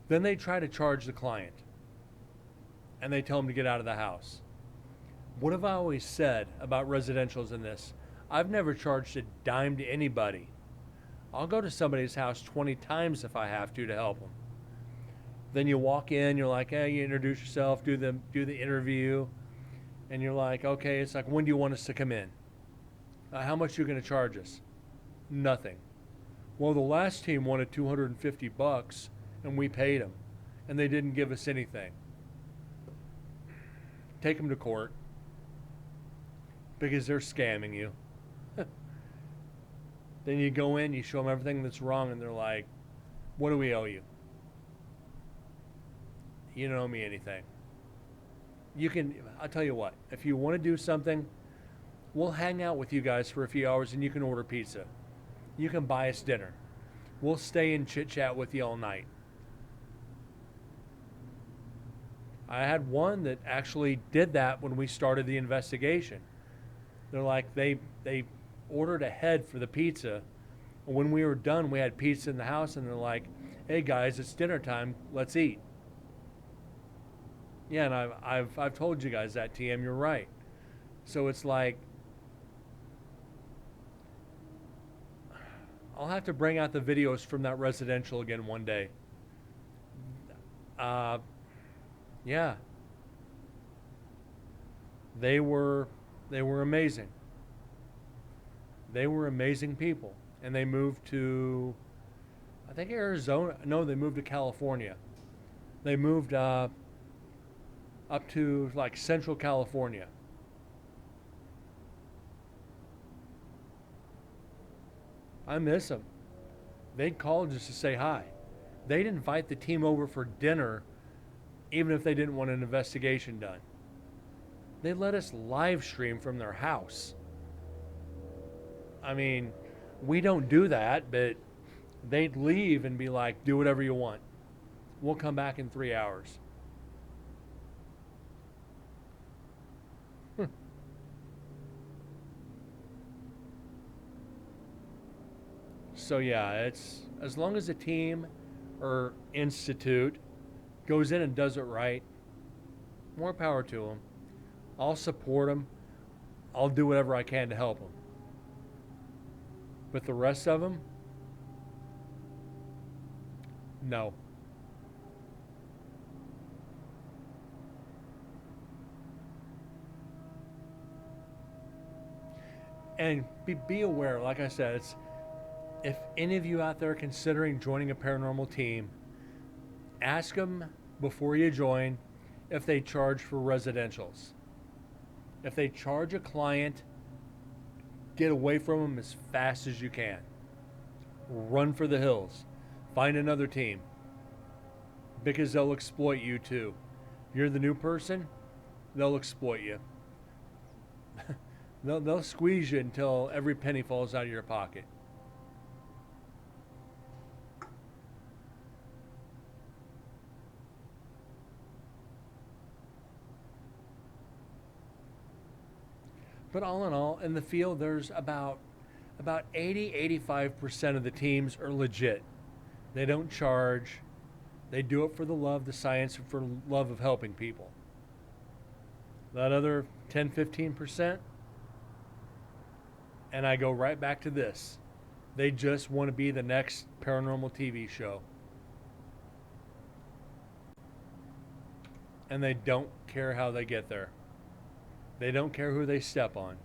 Then they try to charge the client. And they tell them to get out of the house. What have I always said about residentials in this? I've never charged a dime to anybody. I'll go to somebody's house 20 times if I have to help them. Then you walk in, you're like, hey, you introduce yourself, do the interview, and you're like, okay, it's like, when do you want us to come in? How much are you going to charge us? Nothing. Well, the last team wanted $250, and we paid them, and they didn't give us anything. Take them to court because they're scamming you. Then you go in, you show them everything that's wrong, and they're like, what do we owe you? You don't owe me anything. I'll tell you what, if you want to do something, we'll hang out with you guys for a few hours and you can order pizza. You can buy us dinner. We'll stay and chit chat with you all night. I had one that actually did that when we started the investigation. They're like, they ordered ahead for the pizza. When we were done, we had pizza in the house, and they're like, hey guys, it's dinner time, let's eat. Yeah, and I've told you guys that, TM, you're right. So it's like, I'll have to bring out the videos from that residential again one day. Yeah. They were amazing. They were amazing people. And they moved to, I think Arizona. No, they moved to California. They moved up to like Central California. I miss them. They'd call just to say hi. They'd invite the team over for dinner even if they didn't want an investigation done. They let us live stream from their house. I mean, we don't do that, but they'd leave and be like, do whatever you want. We'll come back in 3 hours. So yeah, it's as long as a team or institute goes in and does it right, more power to them. I'll support them. I'll do whatever I can to help them. But the rest of them, no. And be aware, like I said, if any of you out there are considering joining a paranormal team, ask them before you join if they charge for residentials. If they charge a client, get away from them as fast as you can. Run for the hills. Find another team. Because they'll exploit you too. If you're the new person, they'll exploit you. They'll squeeze you until every penny falls out of your pocket. But all in all, in the field, there's about 80-85% of the teams are legit. They don't charge. They do it for the love, the science, and for love of helping people. That other 10-15%, and I go right back to this. They just want to be the next paranormal TV show. And they don't care how they get there. They don't care who they step on.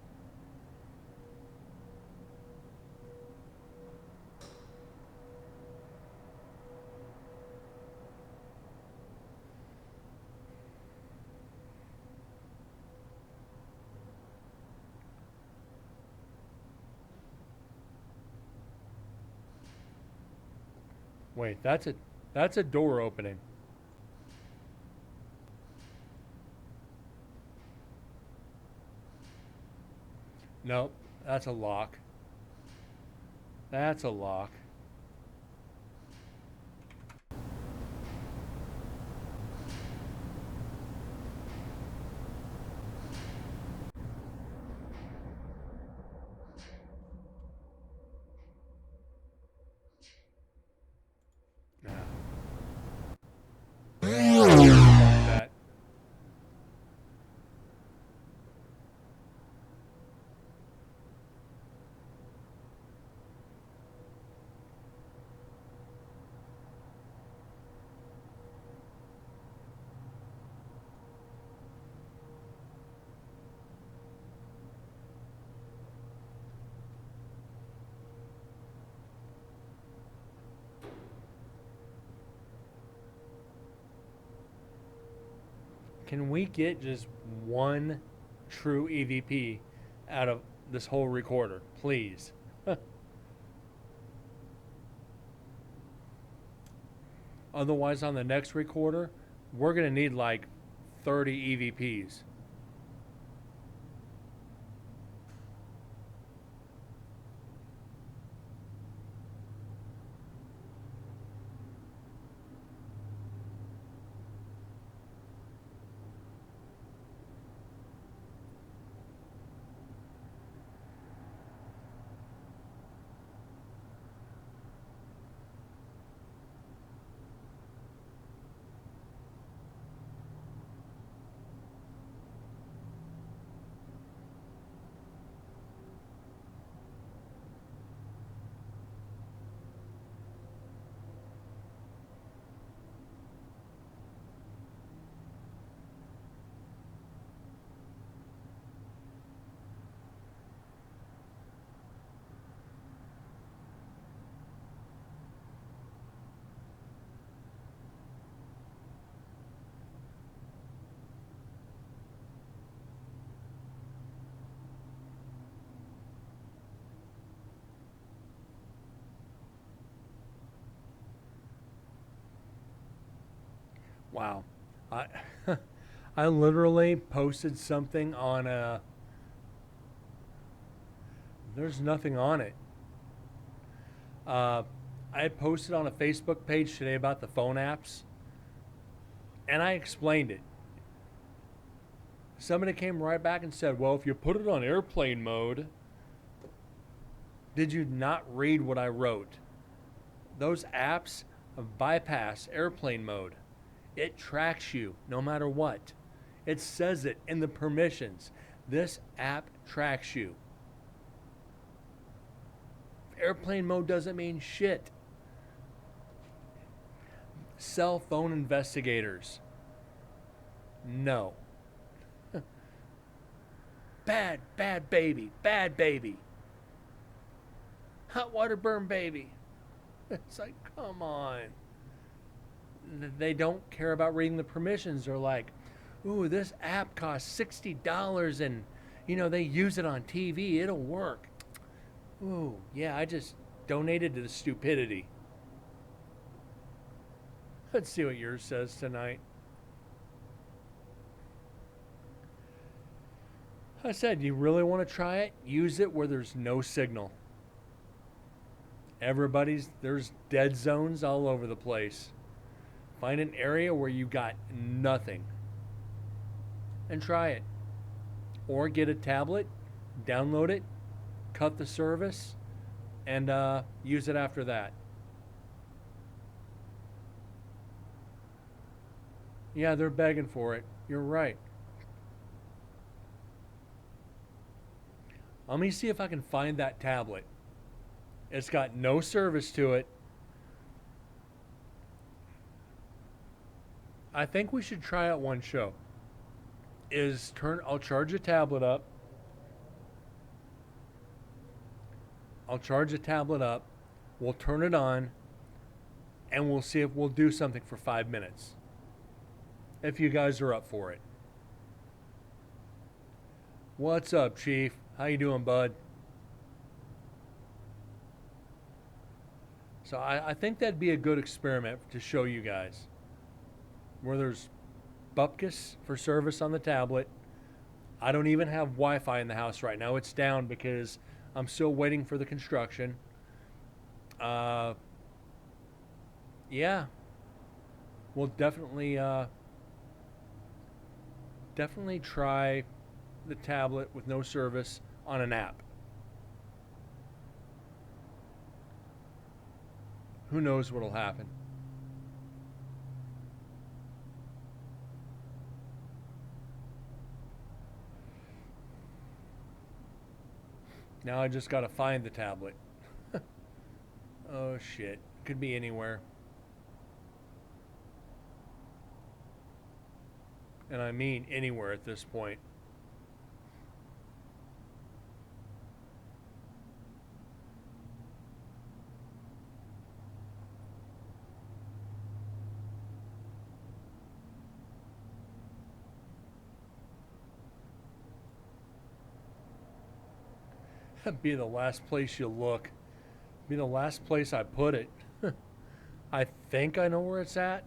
Wait, that's a door opening. Nope, that's a lock. That's a lock. Nah. That. Can we get just one true EVP out of this whole recorder, please? Otherwise, on the next recorder, we're going to need like 30 EVPs. Wow. I I literally posted something on a there's nothing on it. Uh, I posted on a Facebook page today about the phone apps, and I explained it. Somebody came right back and said, well, if you put it on airplane mode, did you not read what I wrote? Those apps bypass airplane mode. It tracks you no matter what. It says it in the permissions. This app tracks you. Airplane mode doesn't mean shit. Cell phone investigators. No. Bad, bad baby, bad baby. Hot water burn baby. It's like, come on. They don't care about reading the permissions. They're like, ooh, this app costs $60 and, they use it on TV. It'll work. Ooh, yeah, I just donated to the stupidity. Let's see what yours says tonight. I said, you really want to try it? Use it where there's no signal. There's dead zones all over the place. Find an area where you got nothing and try it. Or get a tablet, download it, cut the service, and use it after that. Yeah, they're begging for it. You're right. Let me see if I can find that tablet. It's got no service to it. I think we should try out one show. I'll charge a tablet up. We'll turn it on, and we'll see if we'll do something for 5 minutes. If you guys are up for it. What's up, Chief? How you doing, bud? So I think that'd be a good experiment to show you guys. Where there's bupkis for service on the tablet. I don't even have Wi-Fi in the house right now. It's down because I'm still waiting for the construction. Yeah. We'll definitely try the tablet with no service on an app. Who knows what'll happen? Now I just gotta find the tablet. Oh shit. Could be anywhere. And I mean anywhere at this point. Be the last place you look. Be the last place I put it. I think I know where it's at.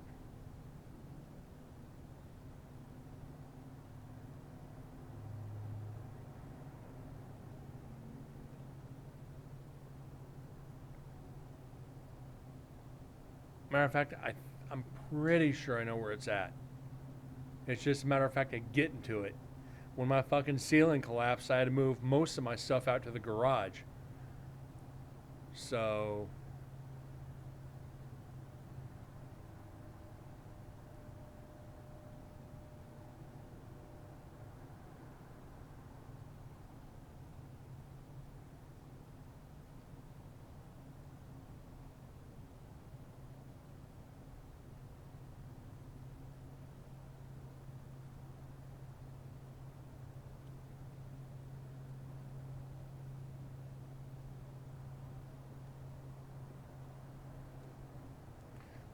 Matter of fact, I'm pretty sure I know where it's at. It's just a matter of fact of getting to it. When my fucking ceiling collapsed, I had to move most of my stuff out to the garage. So...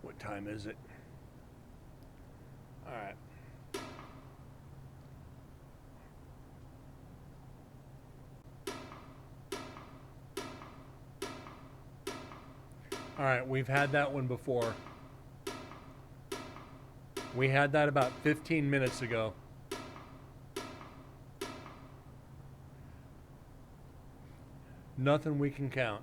What time is it? All right. All right, we've had that one before. We had that about 15 minutes ago. Nothing we can count.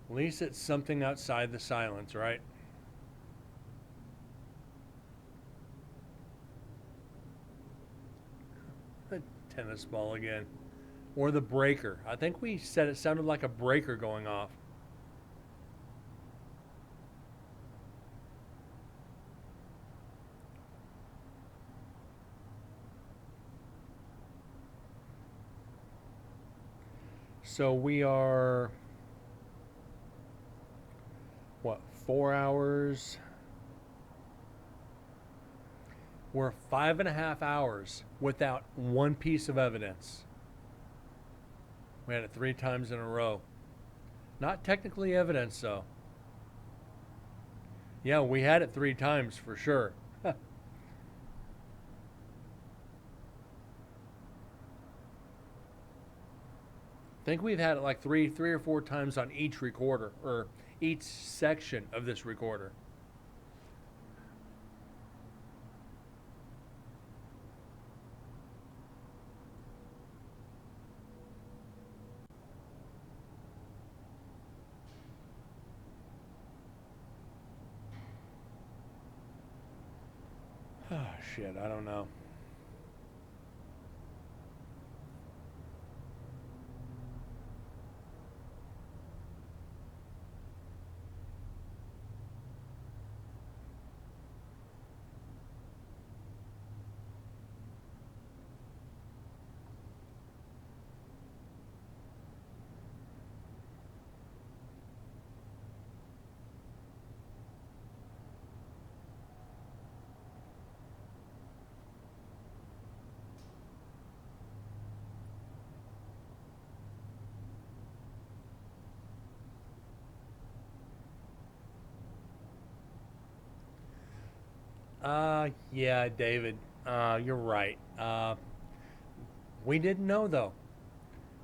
At least it's something outside the silence, right? A tennis ball again. Or the breaker. I think we said it sounded like a breaker going off. So we are... what, 4 hours? We're 5.5 hours without one piece of evidence. We had it 3 times in a row. Not technically evidence, though. Yeah, we had it 3 times for sure. I think we've had it like three or 4 times on each recorder, or each section of this recorder. Oh, shit, I don't know. Yeah, David, you're right. We didn't know, though.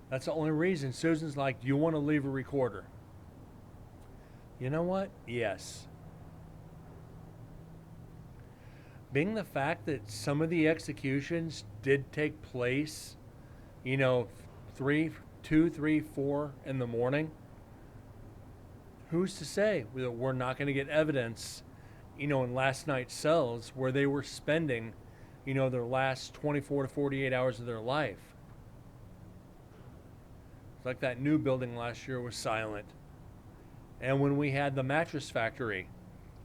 That's the only reason. Susan's like, do you want to leave a recorder? You know what? Yes. Being the fact that some of the executions did take place, you know, 2, 3, 4 in the morning, who's to say that we're not going to get evidence, you know, in last night's cells where they were spending, you know, their last 24 to 48 hours of their life? It's like that new building last year was silent. And when we had the mattress factory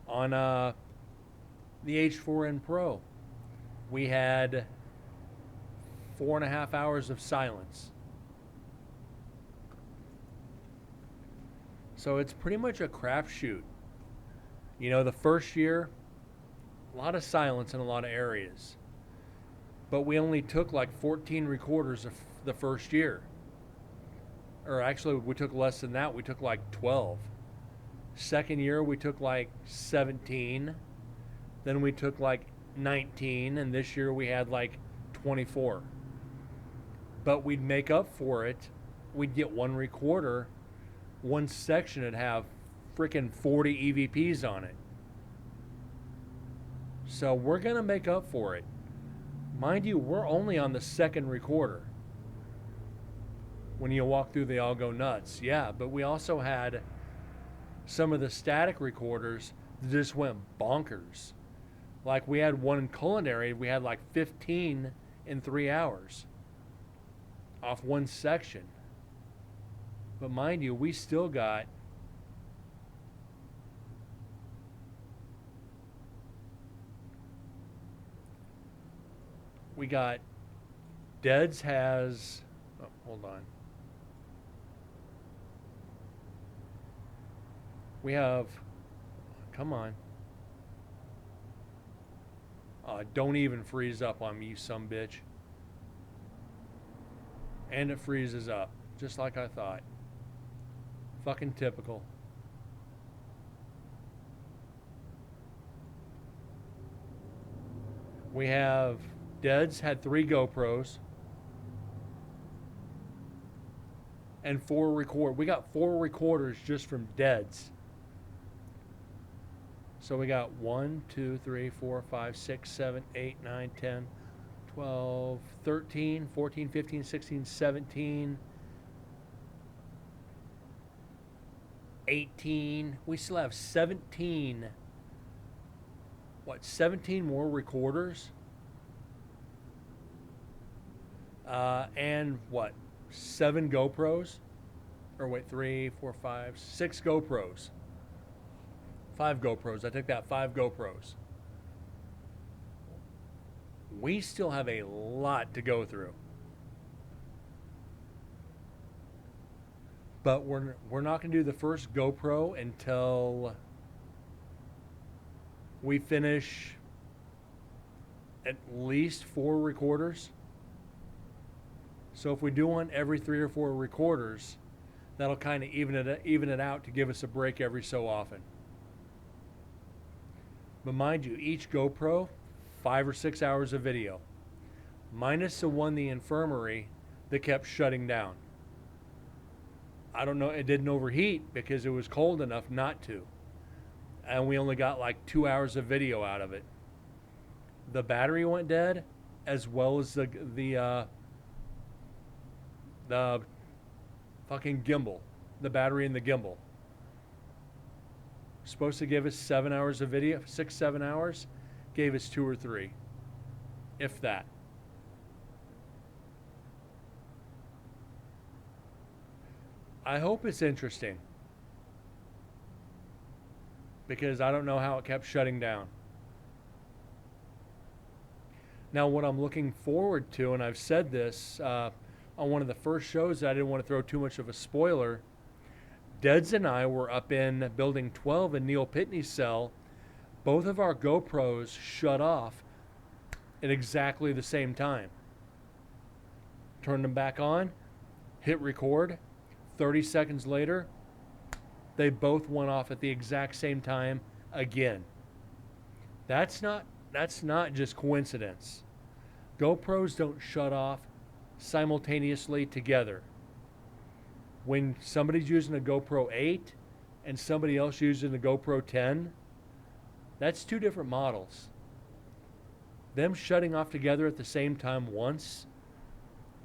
on the H4N Pro, we had 4.5 hours of silence. So it's pretty much a crapshoot. You know, the first year, a lot of silence in a lot of areas. But we only took like 14 recorders the first year. Or actually, we took less than that. We took like 12. Second year, we took like 17. Then we took like 19. And this year, we had like 24. But we'd make up for it. We'd get one recorder. One section would have freaking 40 EVPs on it. So we're going to make up for it. Mind you, we're only on the second recorder. When you walk through, they all go nuts. Yeah, but we also had some of the static recorders that just went bonkers. Like we had one in culinary, we had like 15 in 3 hours off one section. But mind you, we still got Deads has, oh, hold on. We have, come on. Don't even freeze up on me, you sumbitch. And it freezes up, just like I thought. Fucking typical. We have, Deads had 3 GoPros. And 4 we got 4 recorders just from Deads. So we got 1, 2, 3, 4, 5, 6, 7, 8, 9, 10, 12, 13, 14, 15, 16, 17, 18. We still have 17. 17 more recorders? And 7 GoPros? Or 3, 4, 5, 6 GoPros. 5 GoPros. I took that 5 GoPros. We still have a lot to go through. But we're not going to do the first GoPro until we finish at least 4 recorders. So if we do one every 3 or 4 recorders, that'll kind of even it out to give us a break every so often. But mind you, each GoPro, 5 or 6 hours of video, minus the one in the infirmary that kept shutting down. I don't know, it didn't overheat because it was cold enough not to. And we only got like 2 hours of video out of it. The battery went dead, as well as the fucking gimbal, the battery in the gimbal. Supposed to give us 7 hours of video, 6-7 hours, gave us 2 or 3, if that. I hope it's interesting, because I don't know how it kept shutting down. Now, what I'm looking forward to, and I've said this on one of the first shows, I didn't want to throw too much of a spoiler. Deds and I were up in Building 12 in Neil Pitney's cell. Both of our GoPros shut off at exactly the same time. Turned them back on, hit record. 30 seconds later, they both went off at the exact same time again. That's not just coincidence. GoPros don't shut off simultaneously together. When somebody's using a GoPro 8 and somebody else using a GoPro 10, that's 2 different models. Them shutting off together at the same time once,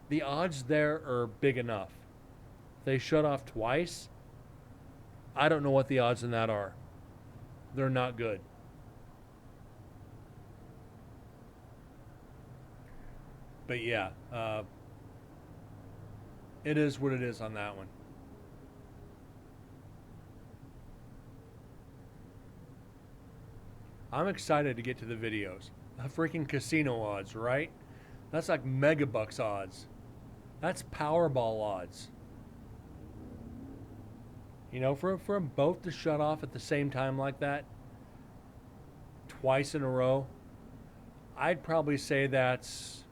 the odds there are big enough. If they shut off twice, I don't know what the odds in that are. They're not good. But yeah, it is what it is on that one. I'm excited to get to the videos. The freaking casino odds, right? That's like megabucks odds. That's Powerball odds. You know, for them both to shut off at the same time like that, twice in a row, I'd probably say that's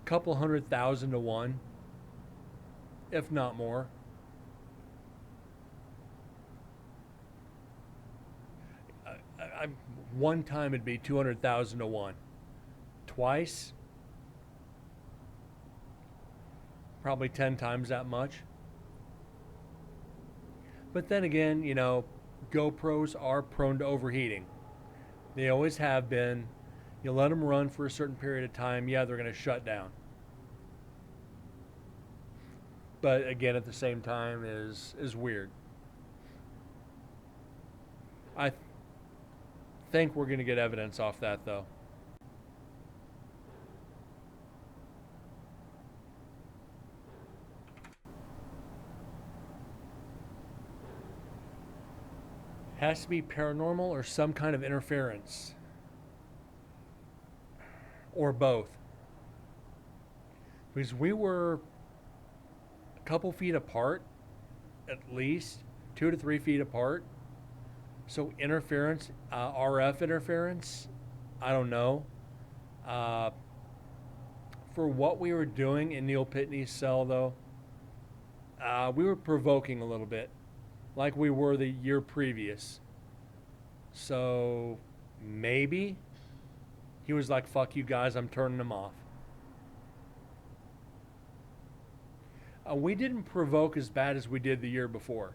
a couple 100,000 to 1, if not more. One time it'd be 200,000 to 1. Twice, probably 10 times that much. But then again, you know, GoPros are prone to overheating. They always have been. You let them run for a certain period of time, yeah, they're going to shut down. But again, at the same time, is weird. I think we're going to get evidence off that, though. Has to be paranormal or some kind of interference. Or both. Because we were a couple feet apart, at least 2 to 3 feet apart. So interference, RF interference, I don't know. For what we were doing in Neil Pitney's cell, though, we were provoking a little bit, like we were the year previous. So maybe he was like, fuck you guys, I'm turning them off. We didn't provoke as bad as we did the year before.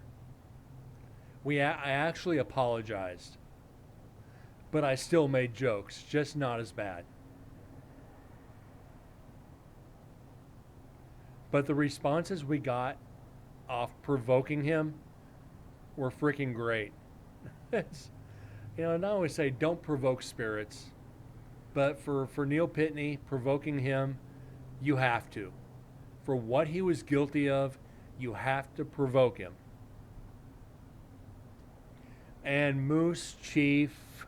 I actually apologized. But I still made jokes, just not as bad. But the responses we got off provoking him were freaking great. You know, and I always say don't provoke spirits. But for Neil Pitney, provoking him, you have to. For what he was guilty of, you have to provoke him. And Moose, Chief,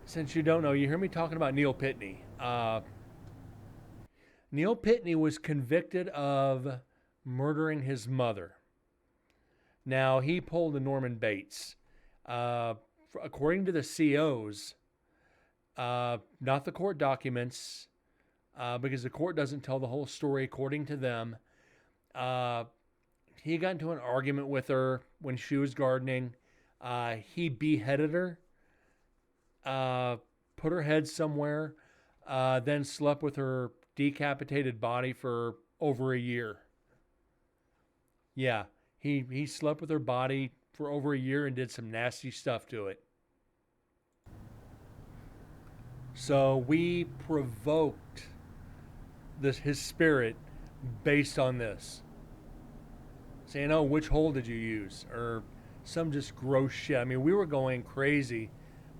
since you don't know, you hear me talking about Neil Pitney. Neil Pitney was convicted of murdering his mother. Now, he pulled a Norman Bates. according to the COs, not the court documents, because the court doesn't tell the whole story. According to them, he got into an argument with her when she was gardening. He beheaded her, put her head somewhere, then slept with her decapitated body for over a year. Yeah, he slept with her body for over a year and did some nasty stuff to it. So we provoked his spirit based on this. Saying, oh, which hole did you use? Or some just gross shit. I mean, we were going crazy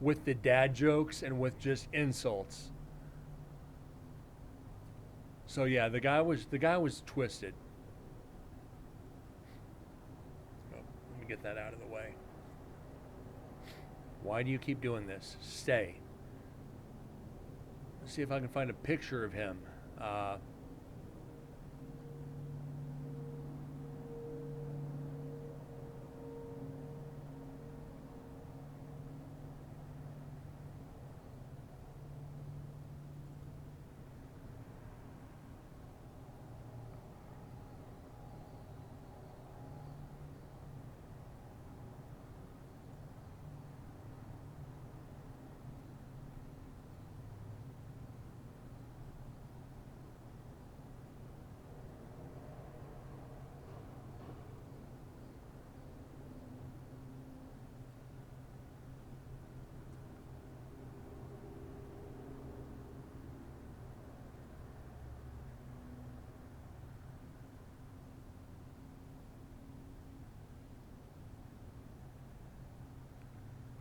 with the dad jokes and with just insults. So yeah, the guy was twisted. Oh, let me get that out of the way. Why do you keep doing this? Stay. Let's see if I can find a picture of him.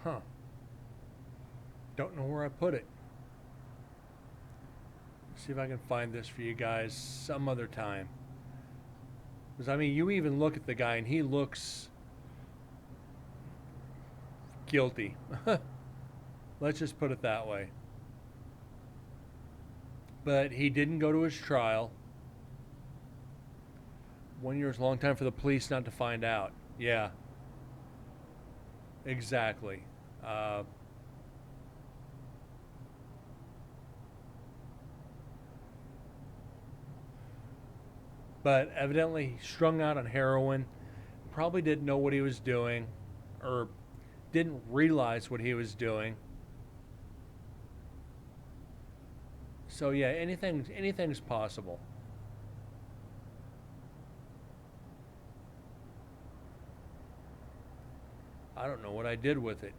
Huh. Don't know where I put it. Let's see if I can find this for you guys some other time. Because, I mean, you even look at the guy and he looks guilty. Let's just put it that way. But he didn't go to his trial. 1 year is a long time for the police not to find out. Yeah. Exactly. But evidently strung out on heroin, probably didn't know what he was doing, or didn't realize what he was doing. So yeah, anything's possible. I don't know what I did with it.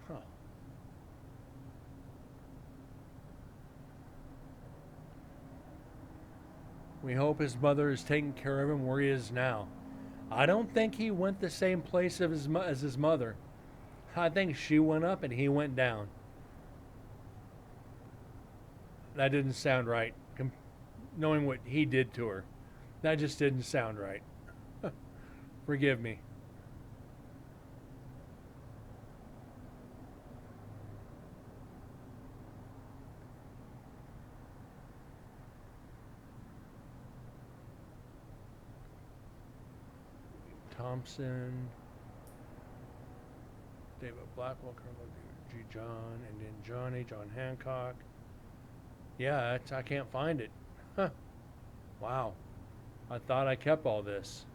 Huh. We hope his mother is taking care of him where he is now. I don't think he went the same place as his mother. I think she went up and he went down. That didn't sound right. Knowing what he did to her, that just didn't sound right. Forgive me. Thompson, David Blackwell, Colonel G. John, and then John Hancock. Yeah, I can't find it. Huh. Wow. I thought I kept all this.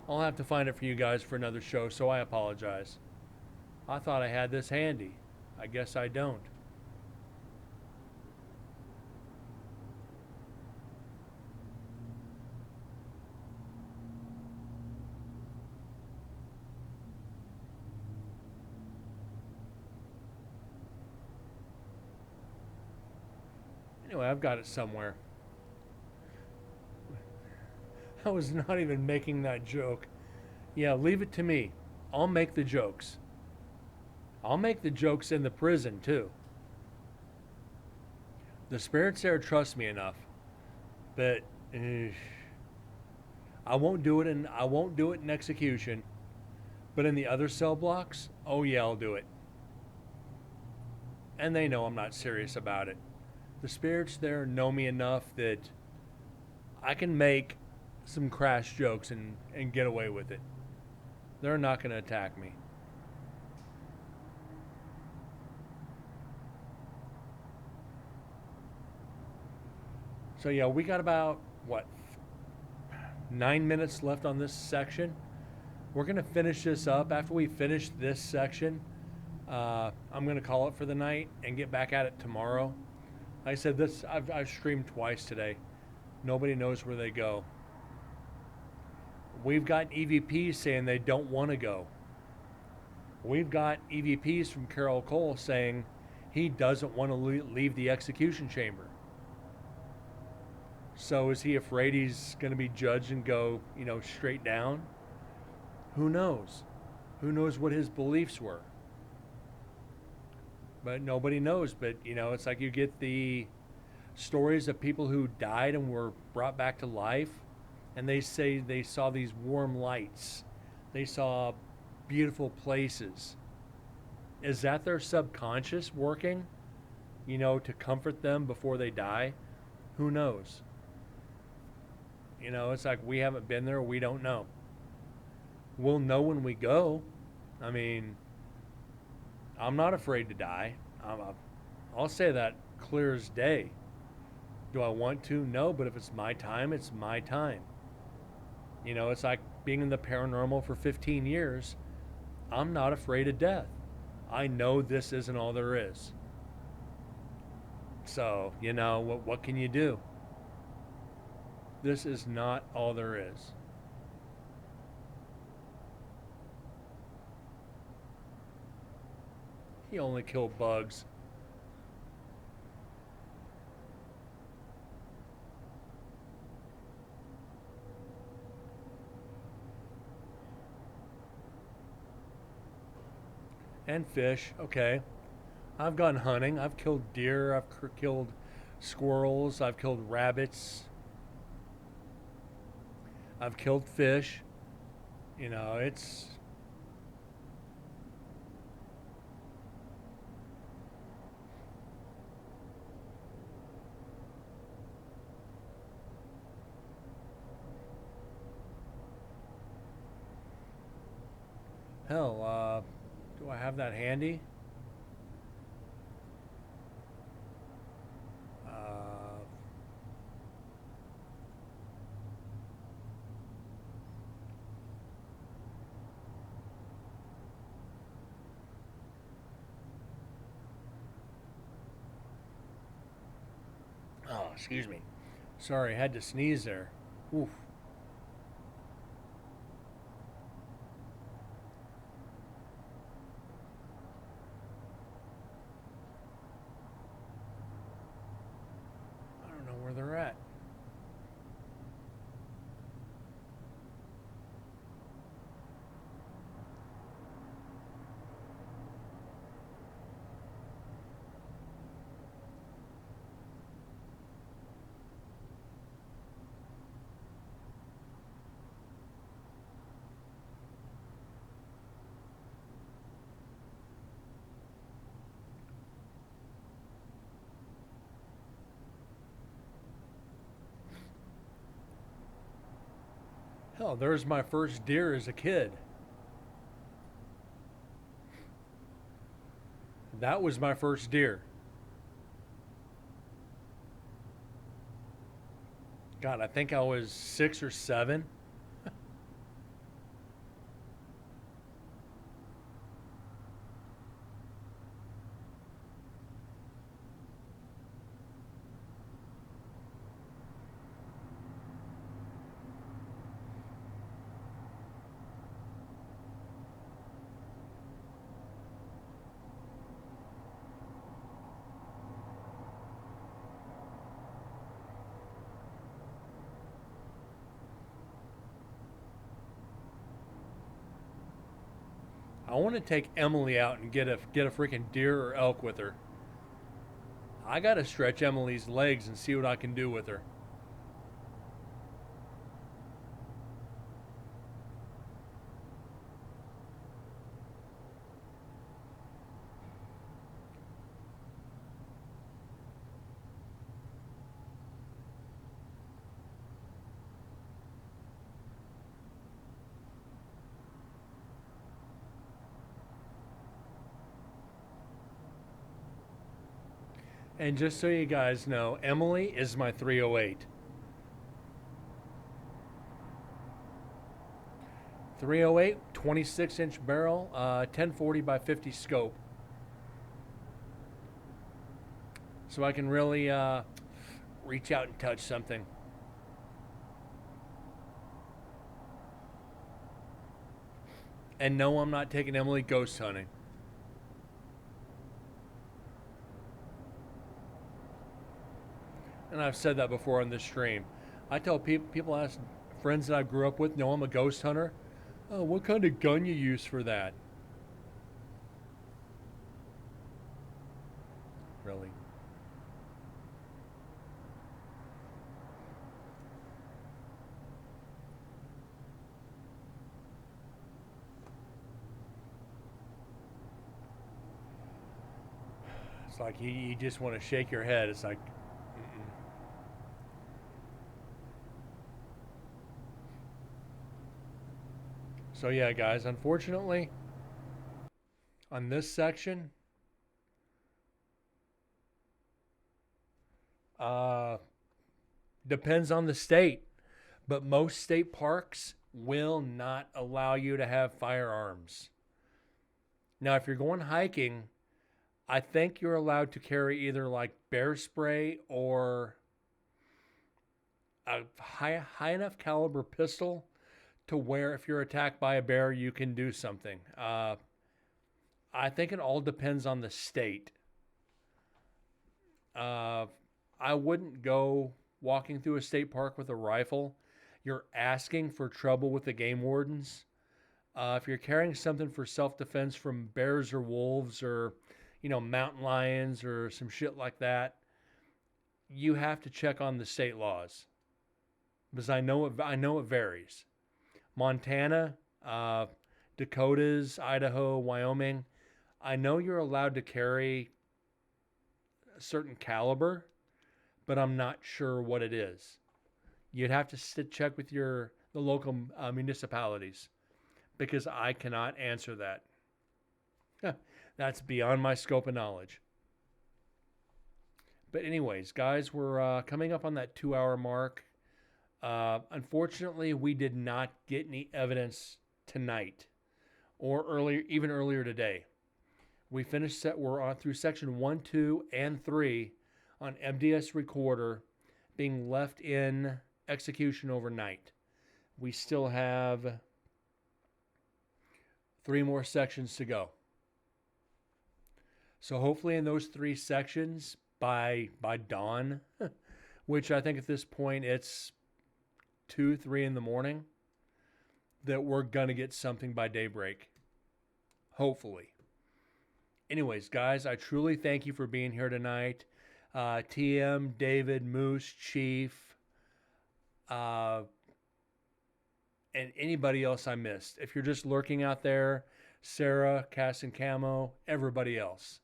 I'll have to find it for you guys for another show, so I apologize. I thought I had this handy. I guess I don't. Anyway, I've got it somewhere. I was not even making that joke. Yeah, leave it to me. I'll make the jokes. I'll make the jokes in the prison too. The spirits there trust me enough, but I won't do it in execution. But in the other cell blocks, oh yeah, I'll do it. And they know I'm not serious about it. The spirits there know me enough that I can make some crash jokes and get away with it. They're not going to attack me. So yeah, we got about, what, 9 minutes left on this section. We're going to finish this up. After we finish this section, I'm going to call it for the night and get back at it tomorrow. Like I said, I've streamed twice today. Nobody knows where they go. We've got EVPs saying they don't want to go. We've got EVPs from Carol Cole saying he doesn't want to leave the execution chamber. So is he afraid he's going to be judged and go, straight down? Who knows? Who knows what his beliefs were? But nobody knows. But, it's like you get the stories of people who died and were brought back to life, and they say they saw these warm lights. They saw beautiful places. Is that their subconscious working, to comfort them before they die? Who knows? It's like we haven't been there. We don't know. We'll know when we go. I mean, I'm not afraid to die. I'll say that clear as day. Do I want to? No, but if it's my time, it's my time. It's like being in the paranormal for 15 years. I'm not afraid of death. I know this isn't all there is. So, what can you do? This is not all there is. He only killed bugs. And fish, okay. I've gone hunting. I've killed deer. I've killed squirrels. I've killed rabbits. I've killed fish. It's... Hell, do I have that handy? Oh, excuse me. Sorry, I had to sneeze there. Oof. I don't know where they're at. Hell, there's my first deer as a kid. That was my first deer. God, I think I was 6 or 7. I want to take Emily out and get a freaking deer or elk with her. I gotta stretch Emily's legs and see what I can do with her. And just so you guys know, Emily is my 308. 308, 26-inch barrel, 1040 by 50 scope. So I can really reach out and touch something. And no, I'm not taking Emily ghost hunting. And I've said that before on this stream. I tell people, ask friends that I grew up with, know I'm a ghost hunter. Oh, what kind of gun you use for that? Really? It's like you just want to shake your head. It's like, mm-mm. So yeah, guys, unfortunately, on this section, uh, depends on the state, but most state parks will not allow you to have firearms. Now, if you're going hiking, I think you're allowed to carry either like bear spray or a high enough caliber pistol to where if you're attacked by a bear, you can do something. I think it all depends on the state. Uh, I wouldn't go walking through a state park with a rifle. You're asking for trouble with the game wardens. If you're carrying something for self-defense from bears or wolves or, mountain lions or some shit like that, you have to check on the state laws because I know it varies. Montana, Dakotas, Idaho, Wyoming, I know you're allowed to carry a certain caliber, but I'm not sure what it is. You'd have to check with the local municipalities because I cannot answer that. That's beyond my scope of knowledge. But anyways, guys, we're coming up on that 2-hour mark. Unfortunately, we did not get any evidence tonight or even earlier today. We're on through section 1, 2, and 3 on MDS recorder being left in execution overnight. We still have 3 more sections to go. So hopefully in those 3 sections by dawn, which I think at this point it's 2, 3 in the morning, that we're going to get something by daybreak. Hopefully. Anyways, guys, I truly thank you for being here tonight. TM, David, Moose, Chief, and anybody else I missed. If you're just lurking out there, Sarah, Cass and Camo, everybody else.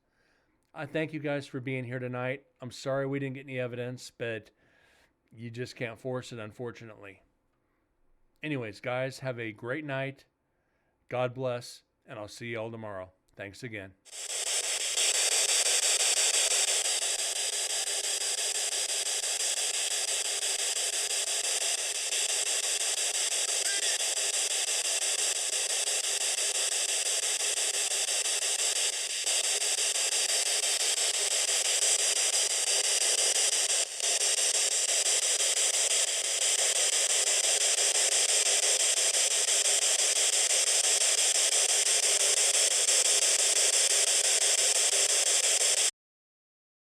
I thank you guys for being here tonight. I'm sorry we didn't get any evidence, but you just can't force it, unfortunately. Anyways, guys, have a great night. God bless, and I'll see you all tomorrow. Thanks again.